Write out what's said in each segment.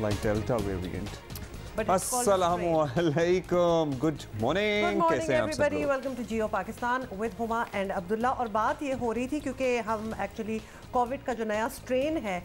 like Delta variant. Assalamualaikum, good morning. कैसे हैं आप सब लोग? Welcome to Geo Pakistan with Huma and Abdullah. और बात ये हो रही थी क्योंकि हम एक्चुअली कोविड का जो नया स्ट्रेन है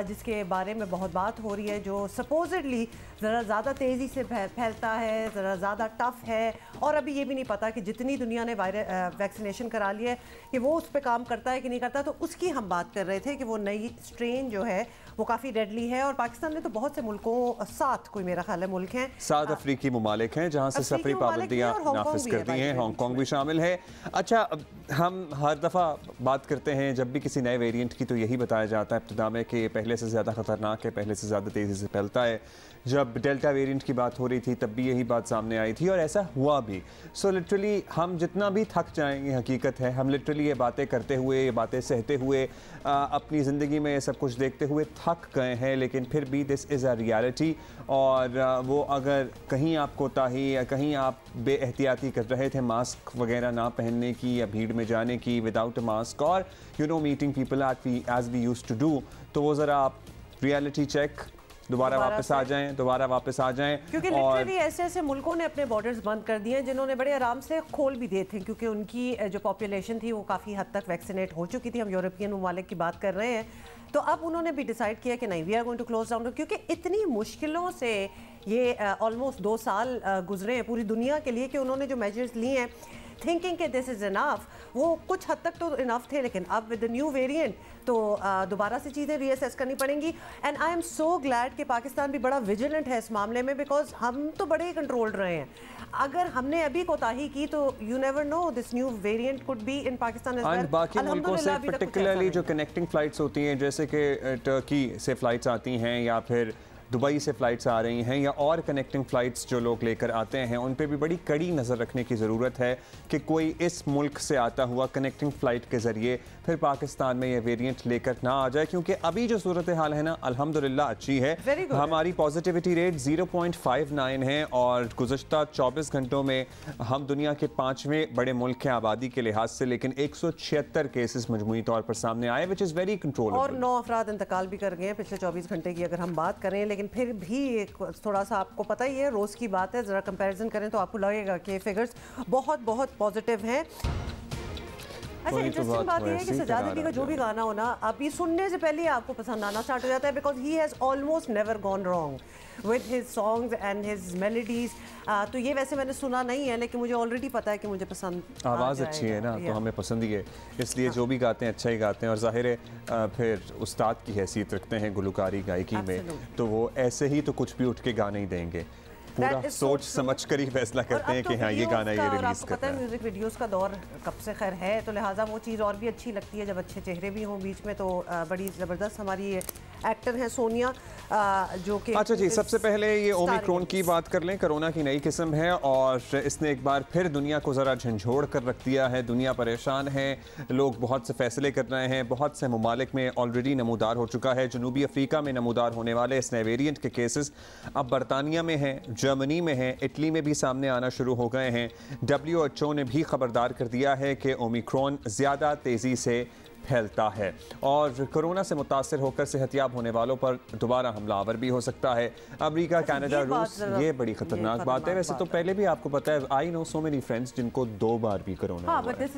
जिसके बारे में बहुत बात हो रही है, जो सपोजिडली ज़रा ज़्यादा तेज़ी से फैलता है, ज़रा ज़्यादा टफ है, और अभी ये भी नहीं पता कि जितनी दुनिया ने वैक्सीनेशन करा लिया है कि वो उस पर काम करता है कि नहीं करता। तो उसकी हम बात कर रहे थे कि वो नई स्ट्रेन जो है वो काफ़ी डेडली है। और पाकिस्तान में तो बहुत से मुल्कों, 7 कोई मेरा ख्याल है मुल्क हैं, 7 अफ्रीकी ममालिक हैं जहाँ से सफरी पाबंदियाँ नाफिज कर दी हैं। हांगकॉन्ग भी शामिल है। अच्छा, हम हर दफ़ा बात करते हैं जब भी किसी नए वेरिएंट की, तो यही बताया जाता है इब्तिदा में कि पहले से ज़्यादा ख़तरनाक है, पहले से ज़्यादा तेज़ी से फैलता है। जब डेल्टा वेरिएंट की बात हो रही थी तब भी यही बात सामने आई थी और ऐसा हुआ भी। सो लिटरली हम जितना भी थक जाएंगे, हकीकत है हम लिटरली ये बातें करते हुए, ये बातें सहते हुए, अपनी ज़िंदगी में ये सब कुछ देखते हुए थक गए हैं, लेकिन फिर भी दिस इज़ अ रियलिटी। और वो अगर कहीं आप कोताही या कहीं आप बेएहतियाती कर रहे थे मास्क वगैरह ना पहनने की या भीड़ में जाने की विदाउट अ मास्क, और meeting people as we used to do, तो वो ज़रा आप रियलिटी चेक दोबारा वापस आ जाएं। क्योंकि लिटरली ऐसे मुल्कों ने अपने बॉर्डर्स बंद कर दिए हैं जिन्होंने बड़े आराम से खोल भी दिए थे, क्योंकि उनकी जो पॉपुलेशन थी वो काफ़ी हद तक वैक्सीनेट हो चुकी थी। हम यूरोपियन ममालिक की बात कर रहे हैं, तो अब उन्होंने भी डिसाइड किया कि नहीं, we are going to close down, क्योंकि इतनी मुश्किलों से ये ऑलमोस्ट 2 साल गुजरे हैं पूरी दुनिया के लिए कि उन्होंने जो मेजर्स लिए हैं थिंकिंग कि दिस इज़ इनफ, वो कुछ हद तक तो इनफ थे, लेकिन अब विद द न्यू वेरिएंट तो दोबारा से चीज़ें रीअसेस करनी पड़ेंगी। And I am so glad कि पाकिस्तान भी बड़ा विजिलेंट है इस मामले में, बिकॉज हम तो बड़े ही कंट्रोल रहे हैं। अगर हमने अभी कोताही की तो you never know, this new variant could be in Pakistan as well. बाकी मुल्कों से पर्टिकुलरली जो कनेक्टिंग फ़्लाइट्स होती हैं, जैसे कि टर्की से फ़्लाइट्स आती हैं या फिर दुबई से फ़्लाइट्स आ रही हैं या और कनेक्टिंग फ़्लाइट्स जो लोग लेकर आते हैं, उन पे भी बड़ी कड़ी नज़र रखने की ज़रूरत है कि कोई इस मुल्क से आता हुआ कनेक्टिंग फ़्लाइट के ज़रिए फिर पाकिस्तान में ये वेरिएंट लेकर ना आ जाए। क्योंकि अभी जो सूरत हाल है ना, अल्हम्दुलिल्लाह अच्छी है। हमारी पॉजिटिविटी रेट 0.59 है और गुज़श्ता 24 घंटों में हम दुनिया के 5वें बड़े मुल्क हैं आबादी के लिहाज से, लेकिन 176 केसेस मजमूई तौर पर सामने आए, विच इज़ वेरी कंट्रोलेबल। और 9 अफराद इंतकाल भी कर गए हैं पिछले 24 घंटे की अगर हम बात करें। लेकिन फिर भी थोड़ा सा आपको पता ही है, रोज़ की बात है, ज़रा कंपैरिजन करें तो आपको लगेगा कि फिगर्स बहुत पॉजिटिव हैं। अच्छा, इंटरेस्टिंग बात यह है कि सजाद अली का जो भी गाना हो ना, आप ये सुनने से पहले ही आपको पसंद आना स्टार्ट हो जाता है, because he has almost never gone wrong with his songs and his melodies. तो ये वैसे मैंने सुना नहीं है, लेकिन मुझे ऑलरेडी पता है कि मुझे पसंद, आवाज़ अच्छी है ना, तो हमें पसंद ही है, इसलिए जो भी गाते हैं अच्छा ही गाते हैं। और जाहिर है फिर उस्ताद की हैसियत रखते हैं गुलकारी गायकी में, तो वो ऐसे ही तो कुछ भी उठ के गाने ही देंगे, पूरा सोच समझ कर ही फैसला करते हैं कि हाँ ये गाना ये रिलीज करना है। म्यूजिक वीडियोस का दौर कब से खैर है, तो लिहाजा वो चीज़ और भी अच्छी लगती है जब अच्छे चेहरे भी हों बीच में। तो बड़ी ज़बरदस्त हमारी एक्टर हैं सोनिया, जो कि अच्छा जी, सबसे पहले ये ओमिक्रॉन की बात कर लें। कोरोना की नई किस्म है और इसने एक बार फिर दुनिया को ज़रा झंझोड़ कर रख दिया है। दुनिया परेशान है, लोग बहुत से फैसले कर रहे हैं। बहुत से ममालिक में ऑलरेडी नमूदार हो चुका है। जनूबी अफ्रीका में नमूदार होने वाले इस नए वेरिएंट के केसेस अब बरतानिया में हैं, जर्मनी में हैं, इटली में भी सामने आना शुरू हो गए हैं। WHO ने भी खबरदार कर दिया है कि ओमिक्रॉन ज़्यादा तेज़ी से फैलता है और कोरोना से मुतासर होकर सेहतियाब होने वालों पर दोबारा हमलावर भी हो सकता है। अमेरिका, कनाडा, रूस, ये बड़ी खतरनाक बात है। वैसे तो पहले भी आपको पता है, I know so many friends जिनको 2 बार भी कोरोना हुआ है।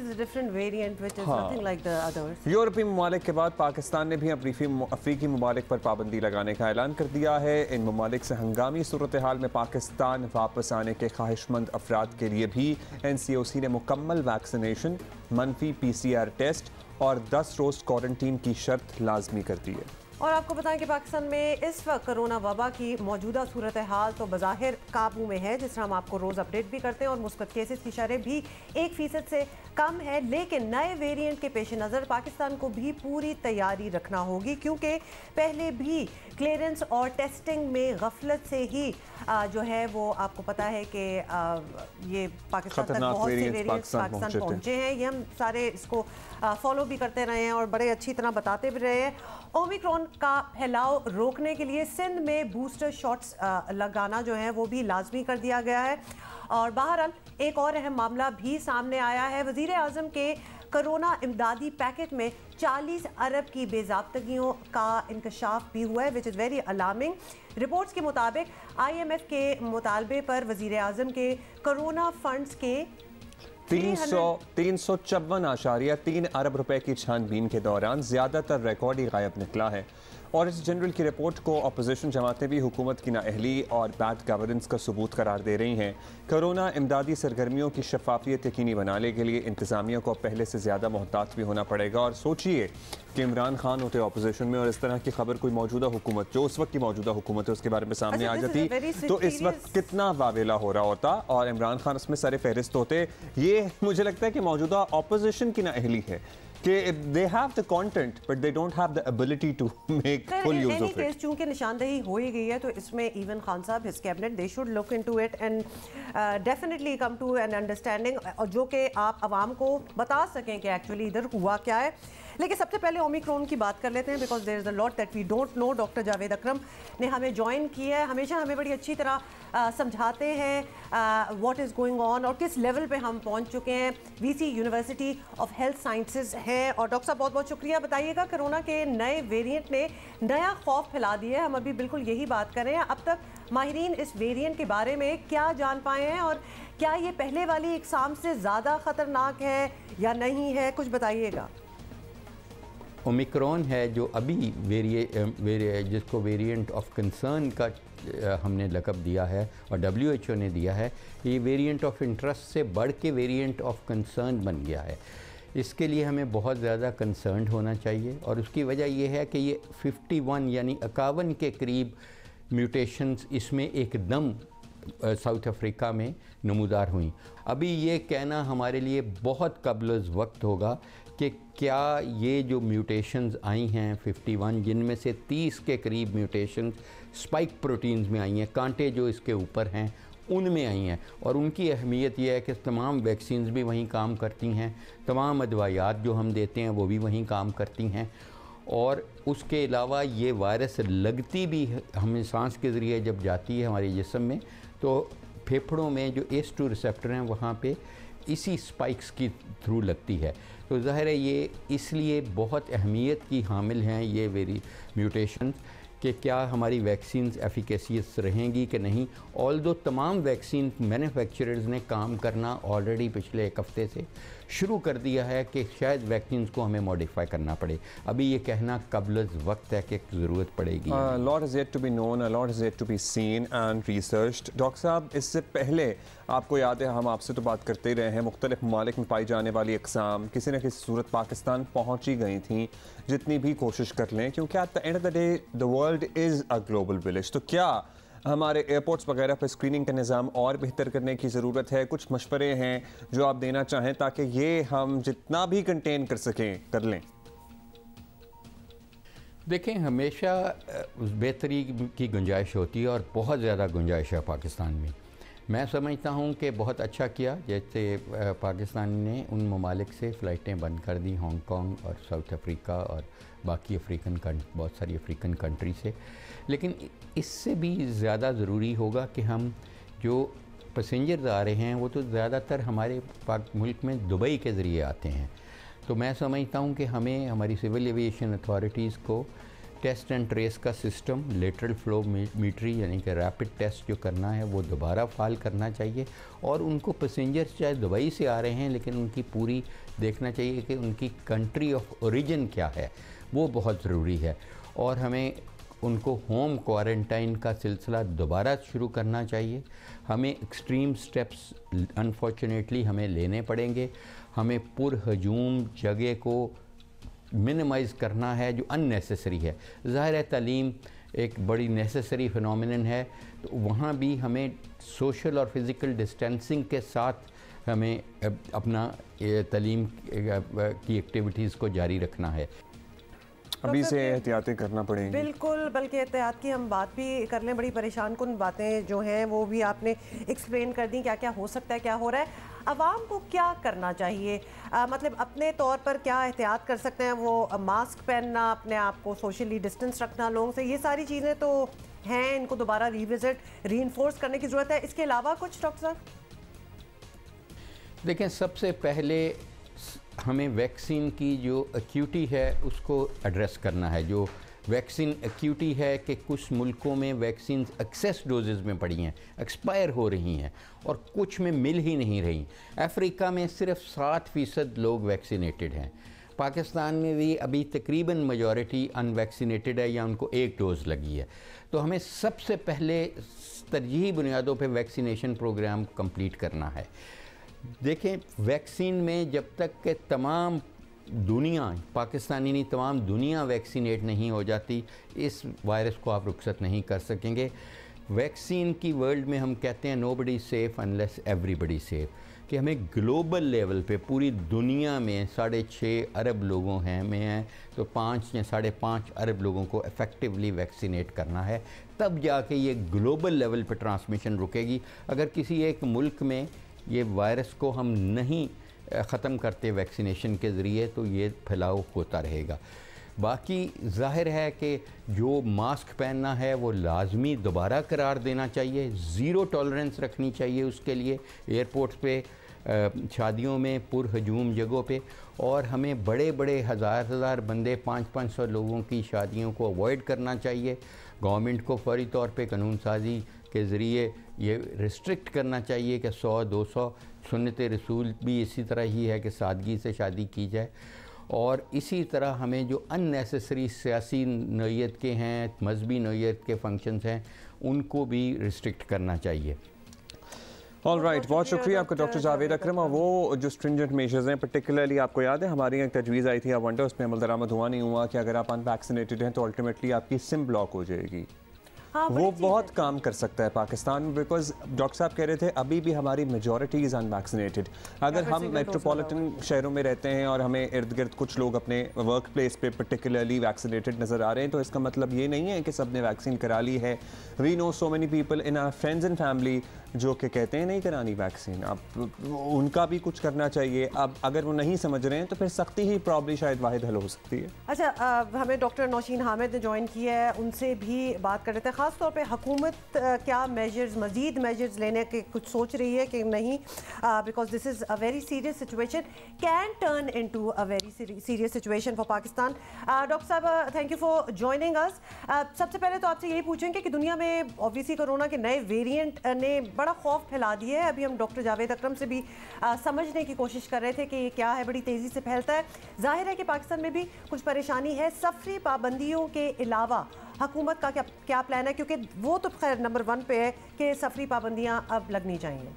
यूरोपीय ममालिक के बाद पाकिस्तान ने भी अफ्रीकी ममालिक पर पाबंदी लगाने का ऐलान कर दिया है। इन ममालिक से हंगामी सूरत हाल में पाकिस्तान वापस आने के ख्वाहिशमंद अफराद के लिए भी NCOC ने मुकम्मल वैक्सीनेशन, मनफी PCR टेस्ट और 10 रोज़ क्वारंटीन की शर्त लाजमी कर दी है। और आपको बताएं कि पाकिस्तान में इस वक्त कोरोना वबा की मौजूदा सूरत हाल तो बज़ाहिर काबू में है, जिस तरह हम आपको रोज़ अपडेट भी करते हैं, और मुस्बत केसेस की शरह भी 1% से कम है। लेकिन नए वेरिएंट के पेश नज़र पाकिस्तान को भी पूरी तैयारी रखना होगी, क्योंकि पहले भी क्लियरेंस और टेस्टिंग में गफलत से ही जो है वो आपको पता है कि ये पाकिस्तान तक बहुत से वेरिएंट्स पाकिस्तान पहुँचे हैं। ये हम सारे इसको फॉलो भी करते रहे हैं और बड़े अच्छी तरह बताते भी रहे हैं। ओमिक्रॉन का फैलाव रोकने के लिए सिंध में बूस्टर शॉट्स लगाना जो है वो भी लाजमी कर दिया गया है। और बहरहाल एक और अहम मामला भी सामने आया है। वज़ीर आज़म के कोरोना इमदादी पैकेज में 40 अरब की बेज़ाब्तगियों का इंकशाफ भी हुआ है, which is very alarming. Reports के मुताबिक IMF के मुतालबे पर वज़ीर आज़म के कोरोना फंड्स के 354.3 अरब रुपए की छानबीन के दौरान ज़्यादातर रिकॉर्ड ही गायब निकला है। और इस जनरल की रिपोर्ट को अपोजिशन जमातें भी हुकूमत की नाअहली और बैड गवर्नेंस का सबूत करार दे रही हैं। कोरोना इमदादी सरगर्मियों की शफाफियत यकीनी बनाने के लिए इंतज़ामिया को पहले से ज़्यादा मोहतात भी होना पड़ेगा। और सोचिए कि इमरान खान होते अपोजिशन में और इस तरह की खबर कोई मौजूदा हुकूमत, जो उस वक्त की मौजूदा हुकूमत है, उसके बारे में सामने आ जाती तो इस वक्त कितना वावेला हो रहा होता और इमरान खान उसमें सरे फहरिस्त होते। ये मुझे लगता है कि मौजूदा अपोजिशन की नाअहली है कि they have the content but they don't have the ability to make full use of it. चूंकि निशानदही हो ही गई है तो इसमें इवन खान साहब, his cabinet, they should look into it and definitely come to an understanding, और जो कि आप आवाम को बता सकें कि एक्चुअली इधर हुआ क्या है। लेकिन सबसे पहले ओमिक्रॉन की बात कर लेते हैं, because there is a lot that we don't know. Doctor Javed Akram ने हमें ज्वाइन किया है, हमेशा हमें बड़ी अच्छी तरह समझाते हैं व्हाट इज़ गोइंग ऑन और किस लेवल पे हम पहुंच चुके हैं। VC university of health sciences है। और डॉक्टर साहब बहुत बहुत शुक्रिया। बताइएगा, कोरोना के नए वेरिएंट ने नया खौफ फैला दिया है, हम अभी बिल्कुल यही बात कर रहे हैं। अब तक माहिरीन इस वेरिएंट के बारे में क्या जान पाए हैं और क्या ये पहले वाली इकसाम से ज़्यादा ख़तरनाक है या नहीं है, कुछ बताइएगा। ओमिक्रॉन है जो अभी जिसको वेरिएंट ऑफ कंसर्न का हमने लक़ब दिया है और WHO ने दिया है, ये वेरिएंट ऑफ इंटरेस्ट से बढ़ के वेरिएंट ऑफ कंसर्न बन गया है। इसके लिए हमें बहुत ज़्यादा कंसर्न्ड होना चाहिए और उसकी वजह यह है कि ये 51 यानी 51 के करीब म्यूटेशंस इसमें एकदम साउथ अफ्रीका में नमूदार हुई। अभी ये कहना हमारे लिए बहुत कबल वक्त होगा कि क्या ये जो म्यूटेशंस आई हैं 51, जिनमें से 30 के करीब म्यूटेशंस स्पाइक प्रोटीन्स में आई हैं, कांटे जो इसके ऊपर हैं उनमें आई हैं, और उनकी अहमियत यह है कि तमाम वैक्सीन्स भी वहीं काम करती हैं, तमाम अदवायात जो हम देते हैं वो भी वहीं काम करती हैं। और उसके अलावा ये वायरस लगती भी हमें सांस के ज़रिए जब जाती है हमारे जिस्म में, तो फेफड़ों में जो ACE2 रिसेप्टर हैं वहाँ पे इसी स्पाइक्स की थ्रू लगती है। तो ज़ाहिर है ये इसलिए बहुत अहमियत की हामिल हैं ये म्यूटेशंस कि क्या हमारी वैक्सीन्स एफिकेसियस रहेंगी कि नहीं। ऑल्दो तमाम वैक्सीन मैन्युफैक्चरर्स ने काम करना ऑलरेडी पिछले एक हफ़्ते से शुरू कर दिया है कि शायद वैक्सीन्स को हमें मॉडिफाई करना पड़े। अभी ये कहना कबल वक्त है कि ज़रूरत पड़ेगी। Lot is yet to be known, lot is yet to be seen and researched. Doctor साहब, इससे पहले आपको याद है हम आपसे तो बात करते ही रहे हैं, मुख्तलिफ ममालिक में पाई जाने वाली अक़साम किसी न किसी सूरत पाकिस्तान पहुँच ही गई थी, जितनी भी कोशिश कर लें, क्योंकि at the end of the day the world is a global village. तो क्या हमारे एयरपोर्ट्स वगैरह पर स्क्रीनिंग का निज़ाम और बेहतर करने की ज़रूरत है? कुछ मशवरे हैं जो आप देना चाहें ताकि ये हम जितना भी कंटेन कर सकें कर लें? देखें, हमेशा बेहतरी की गुंजाइश होती है और बहुत ज़्यादा गुंजाइश है पाकिस्तान में। मैं समझता हूँ कि बहुत अच्छा किया जैसे पाकिस्तान ने उन ममालिक से फ़्लाइटें बंद कर दी, हांगकॉन्ग और साउथ अफ्रीका और बाकी बहुत सारी अफ्रीकन कंट्री से। लेकिन इससे भी ज़्यादा ज़रूरी होगा कि हम जो पैसेंजर्स आ रहे हैं वो तो ज़्यादातर हमारे मुल्क में दुबई के ज़रिए आते हैं। तो मैं समझता हूँ कि हमें हमारी सिविल एविएशन अथॉरिटीज़ को टेस्ट एंड ट्रेस का सिस्टम, लेटरल फ्लो मीटरी यानी कि रैपिड टेस्ट जो करना है वो दोबारा फाल करना चाहिए। और उनको पैसेंजर्स चाहे दुबई से आ रहे हैं लेकिन उनकी पूरी देखना चाहिए कि उनकी कंट्री ऑफ ओरिजिन क्या है, वो बहुत ज़रूरी है। और हमें उनको होम क्वारंटाइन का सिलसिला दोबारा शुरू करना चाहिए। हमें एक्सट्रीम स्टेप्स अनफॉर्चुनेटली हमें लेने पड़ेंगे। हमें पुरहजूम जगह को मिनिमाइज़ करना है जो अननेसेसरी है। ज़ाहिर है तालीम एक बड़ी नेसेसरी फिनोमिनन है, तो वहाँ भी हमें सोशल और फिज़िकल डिस्टेंसिंग के साथ हमें अपना तालीम की एक्टिविटीज़ को जारी रखना है। अभी से एहतियातें करना पड़ेंगी। बिल्कुल, बल्कि एहतियात की हम बात भी कर लें, बड़ी परेशान कुन बातें जो हैं वो भी आपने एक्सप्लेन कर दी, क्या क्या हो सकता है, क्या हो रहा है। आवाम को क्या करना चाहिए, मतलब अपने तौर पर क्या एहतियात कर सकते हैं? वो मास्क पहनना, अपने आप को सोशली डिस्टेंस रखना लोगों से, ये सारी चीज़ें तो हैं, इनको दोबारा रीविजिट रीइंफोर्स करने की ज़रूरत है। इसके अलावा कुछ डॉक्टर साहब? देखें, सबसे पहले हमें वैक्सीन की जो एक्यूटी है उसको एड्रेस करना है। जो वैक्सीन एक्यूटी है कि कुछ मुल्कों में वैक्सीन एक्सेस डोजेज़ में पड़ी हैं, एक्सपायर हो रही हैं और कुछ में मिल ही नहीं रही। अफ्रीका में सिर्फ 7% लोग वैक्सीनेटेड हैं। पाकिस्तान में भी अभी तकरीबन मेजॉरिटी अनवैक्सीनेटेड है या उनको एक डोज़ लगी है। तो हमें सबसे पहले तरजीही बुनियादों पे वैक्सीनेशन प्रोग्राम कंप्लीट करना है। देखें, वैक्सीन में जब तक के तमाम दुनिया, पाकिस्तानी नहीं तमाम दुनिया वैक्सीनेट नहीं हो जाती, इस वायरस को आप रुखसत नहीं कर सकेंगे। वैक्सीन की वर्ल्ड में हम कहते हैं nobody safe unless everybody safe, कि हमें ग्लोबल लेवल पे पूरी दुनिया में 6.5 अरब लोगों हैं तो 5 या 5.5 अरब लोगों को इफ़ेक्टिवली वैक्सीनेट करना है, तब जाके ये ग्लोबल लेवल पे ट्रांसमिशन रुकेगी। अगर किसी एक मुल्क में ये वायरस को हम नहीं ख़त्म करते वैक्सीनेशन के ज़रिए तो ये फैलाव होता रहेगा। बाकी ज़ाहिर है कि जो मास्क पहनना है वो लाजमी दोबारा करार देना चाहिए, ज़ीरो टॉलरेंस रखनी चाहिए उसके लिए एयरपोर्ट्स पे, शादियों में, पुरहजूम जगहों पे। और हमें बड़े बड़े हज़ार बंदे 500 लोगों की शादियों को अवॉइड करना चाहिए। गवर्नमेंट को फौरी तौर पे कानून साजी के ज़रिए ये रिस्ट्रिक्ट करना चाहिए कि 100-200, सुन्नत रसूल भी इसी तरह ही है कि सादगी से शादी की जाए। और इसी तरह हमें जो अननेसेसरी सियासी नौइयत के हैं, मजहबी नौइयत के फंक्शंस हैं, उनको भी रिस्ट्रिक्ट करना चाहिए। ऑल राइट, बहुत शुक्रिया आपका डॉक्टर जावेद अकरम। और वो जो स्ट्रिंजेंट मेजर्स हैं, पर्टिकुलरली आपको याद है हमारी एक तजवीज़ आई थी, आप वंडर उसमें अमल दरामद हुआ नहीं हुआ कि अगर आप अनवैक्सीनेटेड हैं तो अल्टीमेटली आपकी सिम ब्लॉक हो जाएगी। वो बहुत काम कर सकता है पाकिस्तान में, बिकॉज डॉक्टर साहब कह रहे थे अभी भी हमारी मेजॉरिटी इज़ अनवैक्सीनेटेड। अगर हम मेट्रोपॉलिटन शहरों में रहते हैं और हमें इर्द गिर्द कुछ लोग अपने वर्क प्लेस पे पर्टिकुलरली वैक्सीनेटेड नज़र आ रहे हैं, तो इसका मतलब ये नहीं है कि सब ने वैक्सीन करा ली है। We know so many people in our friends and family जो कि कहते हैं नहीं करानी वैक्सीन। अब उनका भी कुछ करना चाहिए। अब अगर वो नहीं समझ रहे हैं तो फिर सख्ती ही प्रॉब्ली शायद वाहिद हल हो सकती है। अच्छा, हमें डॉक्टर नौशीन हामिद ने ज्वाइन किया है, उनसे भी बात कर रहे थे। ख़ास तौर पे हुकूमत क्या मेजर्स, मजीद मेजर्स लेने के कुछ सोच रही है कि नहीं, because this is a very serious situation, can turn into a very serious situation for Pakistan. Doctor साहब, thank you for joining us. सबसे पहले तो आपसे यही पूछेंगे कि दुनिया में ऑब्वियसली कोरोना के नए वेरिएंट ने बड़ा खौफ फैला दिया है। अभी हम डॉक्टर जावेद अकरम से भी समझने की कोशिश कर रहे थे कि ये क्या है, बड़ी तेज़ी से फैलता है। जाहिर है कि पाकिस्तान में भी कुछ परेशानी है। सफरी पाबंदियों के अलावा हुकूमत का क्या प्लान है, क्योंकि वो तो खैर नंबर 1 पे है कि सफरी पाबंदियां अब लगनी चाहिए।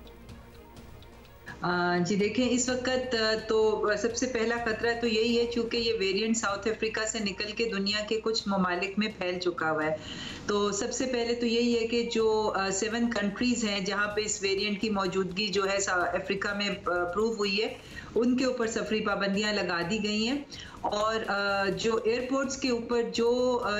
जी देखें, इस वक्त तो सबसे पहला खतरा तो यही है, चूंकि ये वेरिएंट साउथ अफ्रीका से निकल के दुनिया के कुछ ममालिक में फैल चुका हुआ है। तो सबसे पहले तो यही है कि जो 7 कंट्रीज़ हैं जहां पे इस वेरिएंट की मौजूदगी जो है अफ्रीका में प्रूव हुई है, उनके ऊपर सफरी पाबंदियां लगा दी गई हैं। और जो एयरपोर्ट्स के ऊपर जो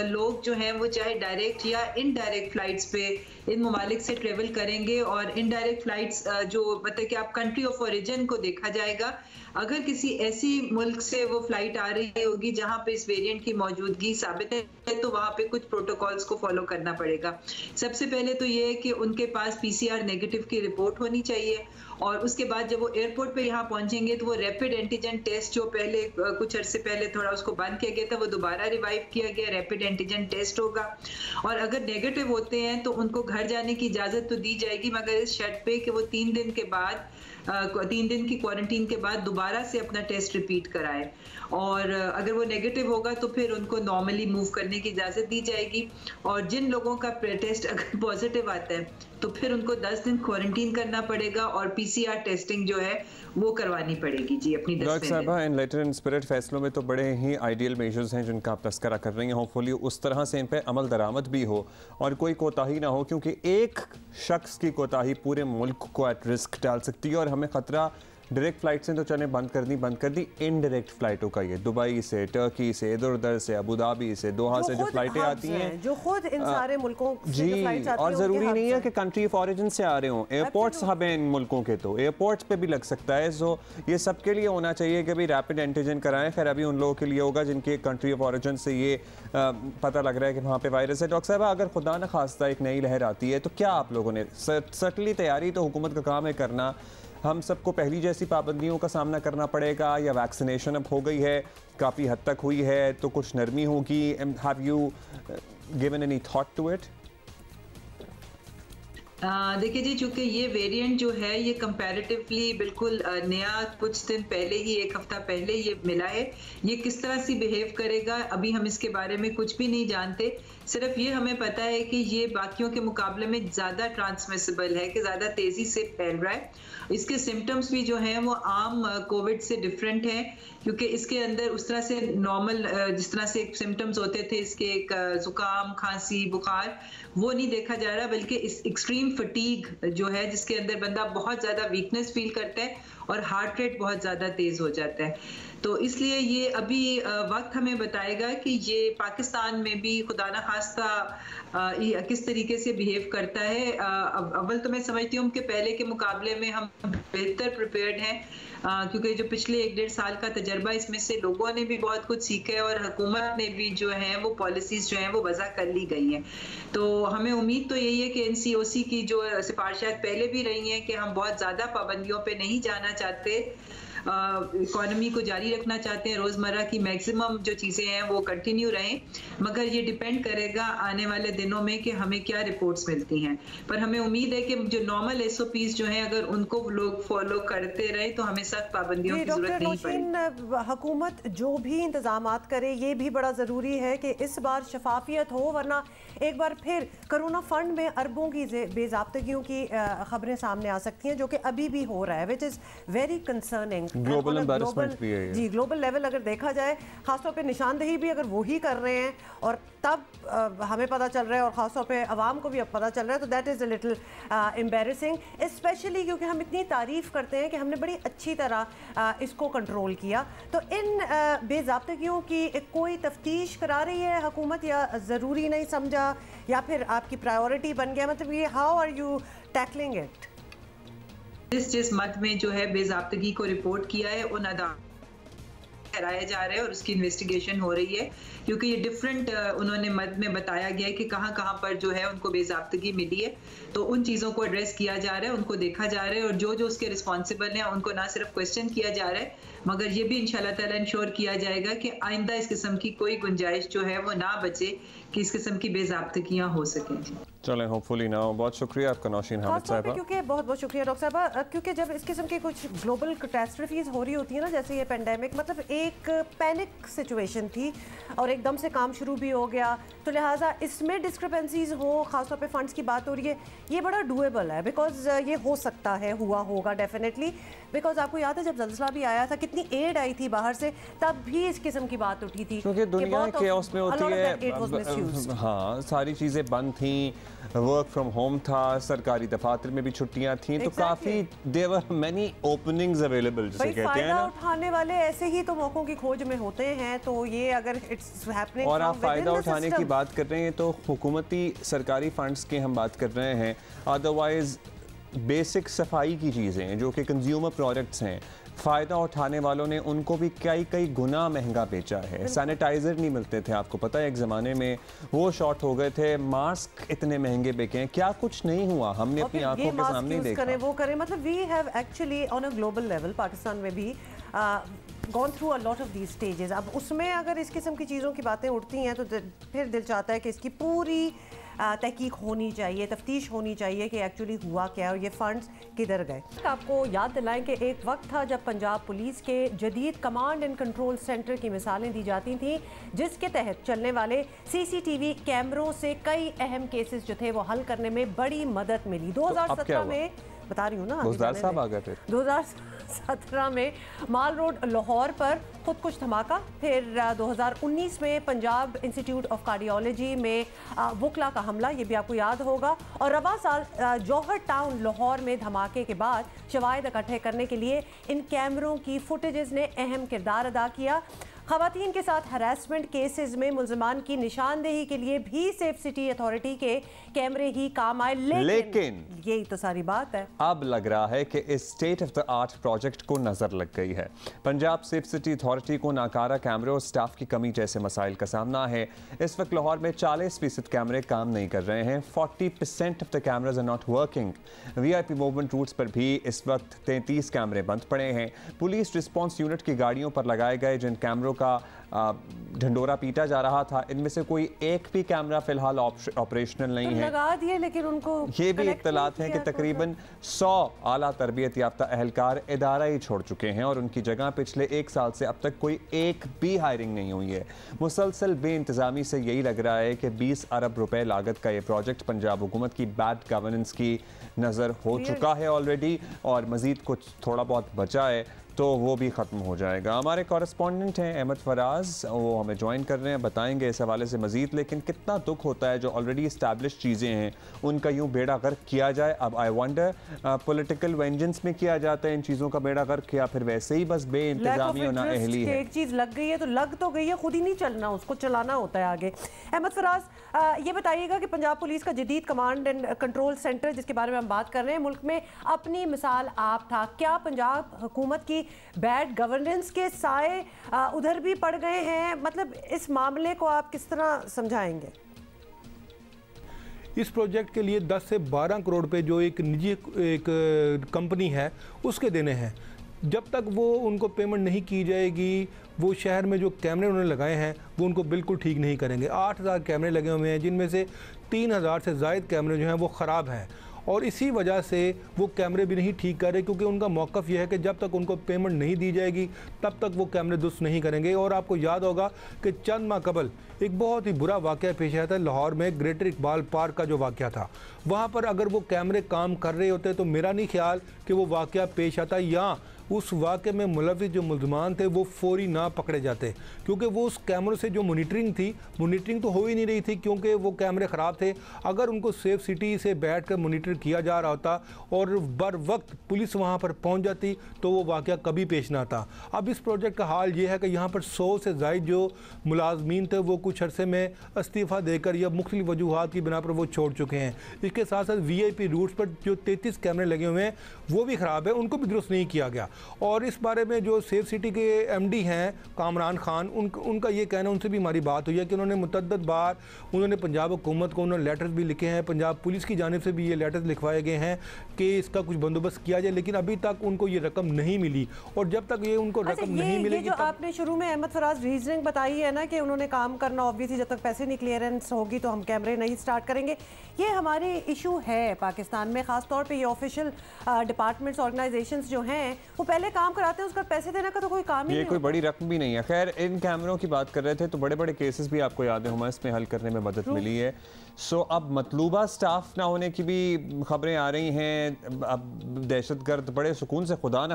लोग जो हैं वो चाहे डायरेक्ट या इनडायरेक्ट फ्लाइट्स पे इन ममालिक से ट्रेवल करेंगे, और इनडायरेक्ट फ्लाइट्स जो मतलब कि आप कंट्री ऑफ ओरिजिन को देखा जाएगा। अगर किसी ऐसी मुल्क से वो फ्लाइट आ रही होगी जहां पे इस वेरिएंट की मौजूदगी साबित है, तो वहां पे कुछ प्रोटोकॉल्स को फॉलो करना पड़ेगा। सबसे पहले तो ये है कि उनके पास PCR नेगेटिव की रिपोर्ट होनी चाहिए, और उसके बाद जब वो एयरपोर्ट पे यहाँ पहुंचेंगे तो वो रैपिड एंटीजन टेस्ट जो पहले कुछ अर्से पहले थोड़ा उसको बंद किया गया था, वो दोबारा रिवाइव किया गया, रैपिड एंटीजन टेस्ट होगा। और अगर नेगेटिव होते हैं तो उनको घर जाने की इजाज़त तो दी जाएगी, मगर इस शर्त पे कि वो 3 दिन के बाद 3 दिन की क्वारंटीन के बाद दोबारा से अपना टेस्ट रिपीट कराएं। और अगर वो नेगेटिव होगा तो फिर उनको नॉर्मली मूव करने की इजाज़त दी जाएगी। और जिन लोगों का टेस्ट अगर पॉजिटिव आता है तो फिर उनको 10 दिन क्वारंटीन करना पड़ेगा, और PCR टेस्टिंग जो है वो करवानी पड़ेगी जी अपनी 10 डॉक्टर साहबा, इन लेटर इन स्पिरिट फैसलों में तो बड़े ही आइडियल मेजर्स हैं जिनका आप तस्करा कर रही हैं। होपफुली उस तरह से इन पे अमल दरामद भी हो और कोई कोताही ना हो, क्योंकि एक शख्स की कोताही पूरे मुल्क को एट रिस्क डाल सकती है। और हमें ख़तरा डायरेक्ट फ़्लाइट से तो चले बंद कर दी, इनडायरेक्ट फ़्लाइटों का, ये दुबई से, टर्की से, इधर उधर से, अबू धाबी से, दोहा से जो फ़्लाइटें आती हैं, जो खुद इन सारे मुल्कों से जी, और ज़रूरी नहीं है कि कंट्री ऑफ ओरिजिन से आ रहे हों। एयरपोर्ट्स हब हैं इन मुल्कों के, तो एयरपोर्ट्स पे भी लग सकता है। सो ये सब के लिए होना चाहिए कि भाई रैपिड एंटीजन कराएं। खैर अभी उन लोगों के लिए होगा जिनके कंट्री ऑफ ओरिजिन से ये पता लग रहा है कि वहाँ पे वायरस है। डॉक्टर साहब, अगर खुदा न खास्ता एक नई लहर आती है तो क्या आप लोगों ने, सर्टनली तैयारी तो हुकूमत का काम है करना, हम सबको पहली जैसी पाबंदियों का सामना करना पड़ेगा, या वैक्सीनेशन अब हो गई है, काफ़ी हद तक हुई है तो कुछ नरमी होगी? Have you given any thought to it? देखिए जी, चूंकि ये वेरिएंट जो है ये कंपैरेटिवली बिल्कुल नया, कुछ दिन पहले ही, एक हफ्ता पहले ये मिला है। ये किस तरह से बिहेव करेगा अभी हम इसके बारे में कुछ भी नहीं जानते। सिर्फ ये हमें पता है कि ये बाकियों के मुकाबले में ज़्यादा ट्रांसमिसिबल है, कि ज़्यादा तेज़ी से फैल रहा है। इसके सिम्टम्स भी जो हैं वो आम कोविड से डिफरेंट हैं, क्योंकि इसके अंदर उस तरह से नॉर्मल जिस तरह से सिम्टम्स होते थे इसके, ज़ुकाम, खांसी, बुखार, वो नहीं देखा जा रहा, बल्कि इस एक्सट्रीम फटीग जो है जिसके अंदर बंदा बहुत ज़्यादा वीकनेस फील करता है और हार्ट रेट बहुत ज़्यादा तेज़ हो जाता है। तो इसलिए ये अभी वक्त हमें बताएगा कि ये पाकिस्तान में भी खुदा ना खास्ता किस तरीके से बिहेव करता है। अव्वल तो मैं समझती हूँ कि पहले के मुकाबले में हम बेहतर प्रिपेयर्ड हैं, क्योंकि जो पिछले 1-1.5 साल का तजर्बा, इसमें से लोगों ने भी बहुत कुछ सीखा है और हुकूमत ने भी जो है वो पॉलिसीज जो हैं वो वज़ा कर ली गई हैं। तो हमें उम्मीद तो यही है कि NCOC की जो सिफारिशात पहले भी रही हैं कि हम बहुत ज़्यादा पाबंदियों पे नहीं जाना चाहते, इकोनॉमी को जारी रखना चाहते हैं, रोज़मर्रा की मैक्सिमम जो चीज़ें हैं वो कंटिन्यू रहें, मगर ये डिपेंड करेगा आने वाले दिनों में कि हमें क्या रिपोर्ट्स मिलती हैं। पर हमें उम्मीद है कि जो नॉर्मल SOPs जो हैं अगर उनको लोग फॉलो करते रहे तो हमें सख्त पाबंदियों की जरूरत नहीं पड़ेगी। हुकूमत जो भी इंतजामात करे, ये भी बड़ा ज़रूरी है कि इस बार शफाफियत हो, वरना एक बार फिर कोरोना फंड में अरबों की बेज़ाब्तगियों की खबरें सामने आ सकती हैं, जो कि अभी भी हो रहा है, which is very concerning. Global embarrassment भी है जी, ग्लोबल लेवल अगर देखा जाए, खासतौर पे निशानदेही भी अगर वही कर रहे हैं और तब हमें पता चल रहा है और ख़ासतौर पे अवाम को भी अब पता चल रहा है, तो that is a little embarrassing, specially क्योंकि हम इतनी तारीफ़ करते हैं कि हमने बड़ी अच्छी तरह इसको कंट्रोल किया। तो इन बेज़ाब्तगियों की कोई तफ्तीश करा रही है हुकूमत, या ज़रूरी नहीं समझा, या फिर आपकी प्रायोरिटी बन गया? मतलब ये how are you tackling it? जिस मद में जो है बेज़ाब्तगी को रिपोर्ट किया है उन कराया जा रहा है और उसकी इन्वेस्टिगेशन हो रही है, क्योंकि ये डिफरेंट उन्होंने मद में बताया गया है कि कहाँ कहाँ पर जो है उनको बेज़ाब्तगी मिली है, तो उन चीज़ों को एड्रेस किया जा रहा है, उनको देखा जा रहा है, और जो जो उसके रिस्पॉन्सिबल हैं उनको ना सिर्फ क्वेश्चन किया जा रहा है, मगर ये भी इंशाल्लाह ताला इंश्योर किया जाएगा कि आइंदा इस किस्म की कोई गुंजाइश जो है वो ना बचे कि इस किस्म की बेज़ाब्तगियाँ हो सकें। चलें, होपफुली ना हो। बहुत शुक्रिया आपका नौशीन हामिद साहबा। क्योंकि बहुत बहुत शुक्रिया डॉक्टर साहबा, क्योंकि जब इस किस्म की कुछ ग्लोबल कैटास्ट्रफीज हो रही होती है ना, जैसे ये पेंडेमिक, मतलब एक पैनिक सिचुएशन थी और एकदम से काम शुरू भी हो गया, तो लिहाजा इसमें डिस्क्रिपेंसीज हो, खासतौर पे फंड्स की बात हो रही है, ये बड़ा डूएबल है, बिकॉज ये हो सकता है, हुआ होगा डेफिनेटली, बिकॉज आपको याद है जब ज़ल्ज़ला भी आया था कितनी एड आई थी बाहर से, तब भी इस किस्म की बात उठी थी, क्योंकि दुनिया केओस में होती है। हाँ, सारी चीज़ें बंद थी, वर्क फ्रॉम होम था, सरकारी दफातर में भी छुट्टियां थी, तो काफी there were many openings available, जिसे कहते हैं ना। उठाने वाले ऐसे ही तो मौकों की खोज में होते हैं, तो ये अगर इट्स हैपनिंग, और आप फायदा उठाने की बात कर रहे हैं तो हुकूमती सरकारी फंड्स की हम बात कर रहे हैं, अदरवाइज बेसिक सफाई की चीज़ें जो कि कंज्यूमर प्रोडक्ट्स हैं, फ़ायदा उठाने वालों ने उनको भी कई गुना महंगा बेचा है। सैनिटाइज़र नहीं मिलते थे, आपको पता है एक ज़माने में वो शॉर्ट हो गए थे, मास्क इतने महंगे बिके हैं, क्या कुछ नहीं हुआ, हमने अपनी आंखों के सामने ही देखा। वो करें, मतलब we have actually on a global level, Pakistan में भी gone through a lot of these stages. अब उसमें अगर इस किस्म की चीज़ों की बातें उठती हैं तो फिर दिल चाहता है कि इसकी पूरी तहकीक होनी चाहिए, तफ्तीश होनी चाहिए कि एक्चुअली हुआ क्या और ये फंड्स किधर गए। आपको याद दिलाएं कि एक वक्त था जब पंजाब पुलिस के जदीद कमांड एंड कंट्रोल सेंटर की मिसालें दी जाती थीं, जिसके तहत चलने वाले CCTV कैमरों से कई अहम केसेस जो थे वो हल करने में बड़ी मदद मिली। 2017 में बता रही हूँ ना, 2017 में माल रोड लाहौर पर खुदकुश धमाका, फिर 2019 में पंजाब इंस्टीट्यूट ऑफ कार्डियोलॉजी में वुकला का हमला, ये भी आपको याद होगा, और रवा साल जौहर टाउन लाहौर में धमाके के बाद शवाहिद इकट्ठे करने के लिए इन कैमरों की फुटेजेस ने अहम किरदार अदा किया। खवातीन के साथ हरासमेंट केसेस में मुल्ज़िमान की निशानदेही के लिए भी सेफ सिटी अथॉरिटी के कैमरे ही काम आए, लेकिन यही तो सारी बात है। अब लग रहा है कि इस state of the art project को नजर लग गई है। पंजाब सेफ सिटी अथॉरिटी को नाकारा कैमरे और स्टाफ की कमी जैसे मसाइल का सामना है। इस वक्त लाहौर में 40% कैमरे काम नहीं कर रहे हैं। 40% of the cameras are not working. VIP movement routes पर भी इस वक्त 33 कैमरे बंद पड़े हैं। पुलिस रिस्पॉन्स यूनिट की गाड़ियों पर लगाए गए जिन कैमरों का ढंडोरा पीटा जा रहा था, इनमें से कोई एक भी कैमरा फिलहाल ऑपरेशनल नहीं है। लगा दिए, लेकिन उनको ये भी इत्तलात हैं कि तकरीबन 100 आला तरबियत याफ्ता अहलकार इदारा ही छोड़ चुके हैं और उनकी जगह पिछले 1 साल से अब तक कोई एक भी हायरिंग नहीं हुई है। मुसलसल बेइंतजामी से यही लग रहा है कि 20 अरब रुपए लागत का ये प्रोजेक्ट पंजाब हुकूमत की बैड गवर्नेंस की नज़र हो चुका है ऑलरेडी, और मज़ीद कुछ थोड़ा बहुत बचा है तो वो भी ख़त्म हो जाएगा। हमारे कॉरेस्पॉन्डेंट हैं अहमद फराज, वो हमें ज्वाइन कर रहे हैं, बताएंगे इस हवाले से मज़ीद। लेकिन कितना दुख होता है जो ऑलरेडी इस्टेब्लिश चीज़ें हैं उनका यूँ बेड़ा गर्क किया जाए। अब आई वंडर पॉलिटिकल वेंजेंस में किया जाता है इन चीज़ों का बेड़ा गर्क, या फिर वैसे ही बस बेइंतजामी और नाअहली है। एक चीज़ लग गई है तो लग तो गई है, खुद ही नहीं चलना, उसको चलाना होता है आगे। अहमद फराज, ये बताइएगा कि पंजाब पुलिस का जदीद कमांड एंड कंट्रोल सेंटर जिसके बारे में हम बात कर रहे हैं, मुल्क में अपनी मिसाल आप था, क्या पंजाब हुकूमत की बैड गवर्नेंस के साए उधर भी पड़ गए हैं? मतलब इस मामले को आप किस तरह समझाएंगे? इस प्रोजेक्ट के लिए 10 से 12 करोड़ रुपए जो एक निजी कंपनी है उसके देने हैं। जब तक वो उनको पेमेंट नहीं की जाएगी, वो शहर में जो कैमरे उन्होंने लगाए हैं वो उनको बिल्कुल ठीक नहीं करेंगे। 8000 कैमरे लगे हुए हैं जिनमें से 3000 से ज़ायद कैमरे जो हैं वो ख़राब हैं, और इसी वजह से वो कैमरे भी नहीं ठीक कर रहे, क्योंकि उनका मौक़िफ़ यह है कि जब तक उनको पेमेंट नहीं दी जाएगी तब तक वो कैमरे दुरुस्त नहीं करेंगे। और आपको याद होगा कि चंद माह कबल एक बहुत ही बुरा वाक़या पेश आया था लाहौर में, ग्रेटर इकबाल पार्क का जो वाक़या था। वहाँ पर अगर वो कैमरे काम कर रहे होते तो मेरा नहीं ख्याल कि वो वाक़या पेश आता, या उस वाक़े में मुलविस जो मुल्ज़मान थे वो फौरी ना पकड़े जाते, क्योंकि वो उस कैमरों से जो मॉनिटरिंग थी, मॉनिटरिंग तो हो ही नहीं रही थी क्योंकि वो कैमरे ख़राब थे। अगर उनको सेफ सिटी से बैठ कर मॉनिटर किया जा रहा होता और बर वक्त पुलिस वहाँ पर पहुँच जाती तो वो वाक़या कभी पेश ना आता। अब इस प्रोजेक्ट का हाल ये है कि यहाँ पर 100 से ज़ायद जो मुलाजमीन थे वो कुछ अरसे में इस्तीफ़ा देकर या मुख्तलिफ वजूहात की बिना पर वो छोड़ चुके हैं। इसके साथ साथ VIP रूट्स पर जो 33 कैमरे लगे हुए हैं वो भी ख़राब है, उनको भी दुरुस्त नहीं किया गया। और इस बारे में जो सेफ सिटी के MD हैं कामरान खान, उनका ये कहना, उनसे भी हमारी बात हुई है कि उन्होंने मुतअद्दिद बार उन्होंने पंजाब हुकूमत को उन्होंने लेटर्स भी लिखे हैं, पंजाब पुलिस की जानिब से भी ये लेटर्स लिखवाए गए हैं कि इसका कुछ बंदोबस्त किया जाए, लेकिन अभी तक उनको ये रकम नहीं मिली। और जब तक ये उनको रकम नहीं मिलेगी, जो आपने शुरू में अहमद फराज रीजनिंग बताई है ना कि उन्होंने काम करना ऑब्वियसली, जब तक पैसे नहीं क्लियरेंस होगी तो हम कैमरे नहीं स्टार्ट करेंगे, ये हमारे इशू है पाकिस्तान में। खासतौर पर ये ऑफिशियल डिपार्टमेंट्स ऑर्गेनाइजेशंस जो हैं वो पहले काम कराते हैं, उसका पैसे देने का तो कोई काम ही नहीं, कोई बड़ी रकम भी नहीं है। खैर, इन कैमरों की बात कर रहे थे तो बड़े बड़े केसेस भी आपको याद है हुमायूं में हल करने में मदद मिली है। सो अब मतलूबा स्टाफ ना होने की भी खबरें आ रही हैं। अब दहशतगर्द बड़े सुकून से खुदा न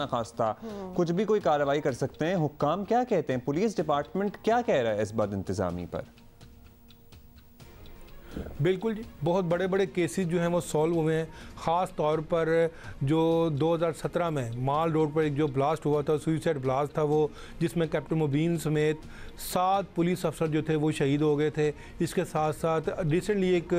खास्ता कुछ भी कोई कार्रवाई कर सकते हैं। हुक्काम क्या कहते हैं, पुलिस डिपार्टमेंट क्या कह रहा है इस बद इंतजामी पर? बिल्कुल जी, बहुत बड़े बड़े केसेस जो हैं वो सॉल्व हुए हैं। ख़ास तौर पर जो 2017 में माल रोड पर एक जो ब्लास्ट हुआ था, सुइसाइड ब्लास्ट था वो, जिसमें कैप्टन मुबीन समेत 7 पुलिस अफसर जो थे वो शहीद हो गए थे। इसके साथ साथ रिसेंटली एक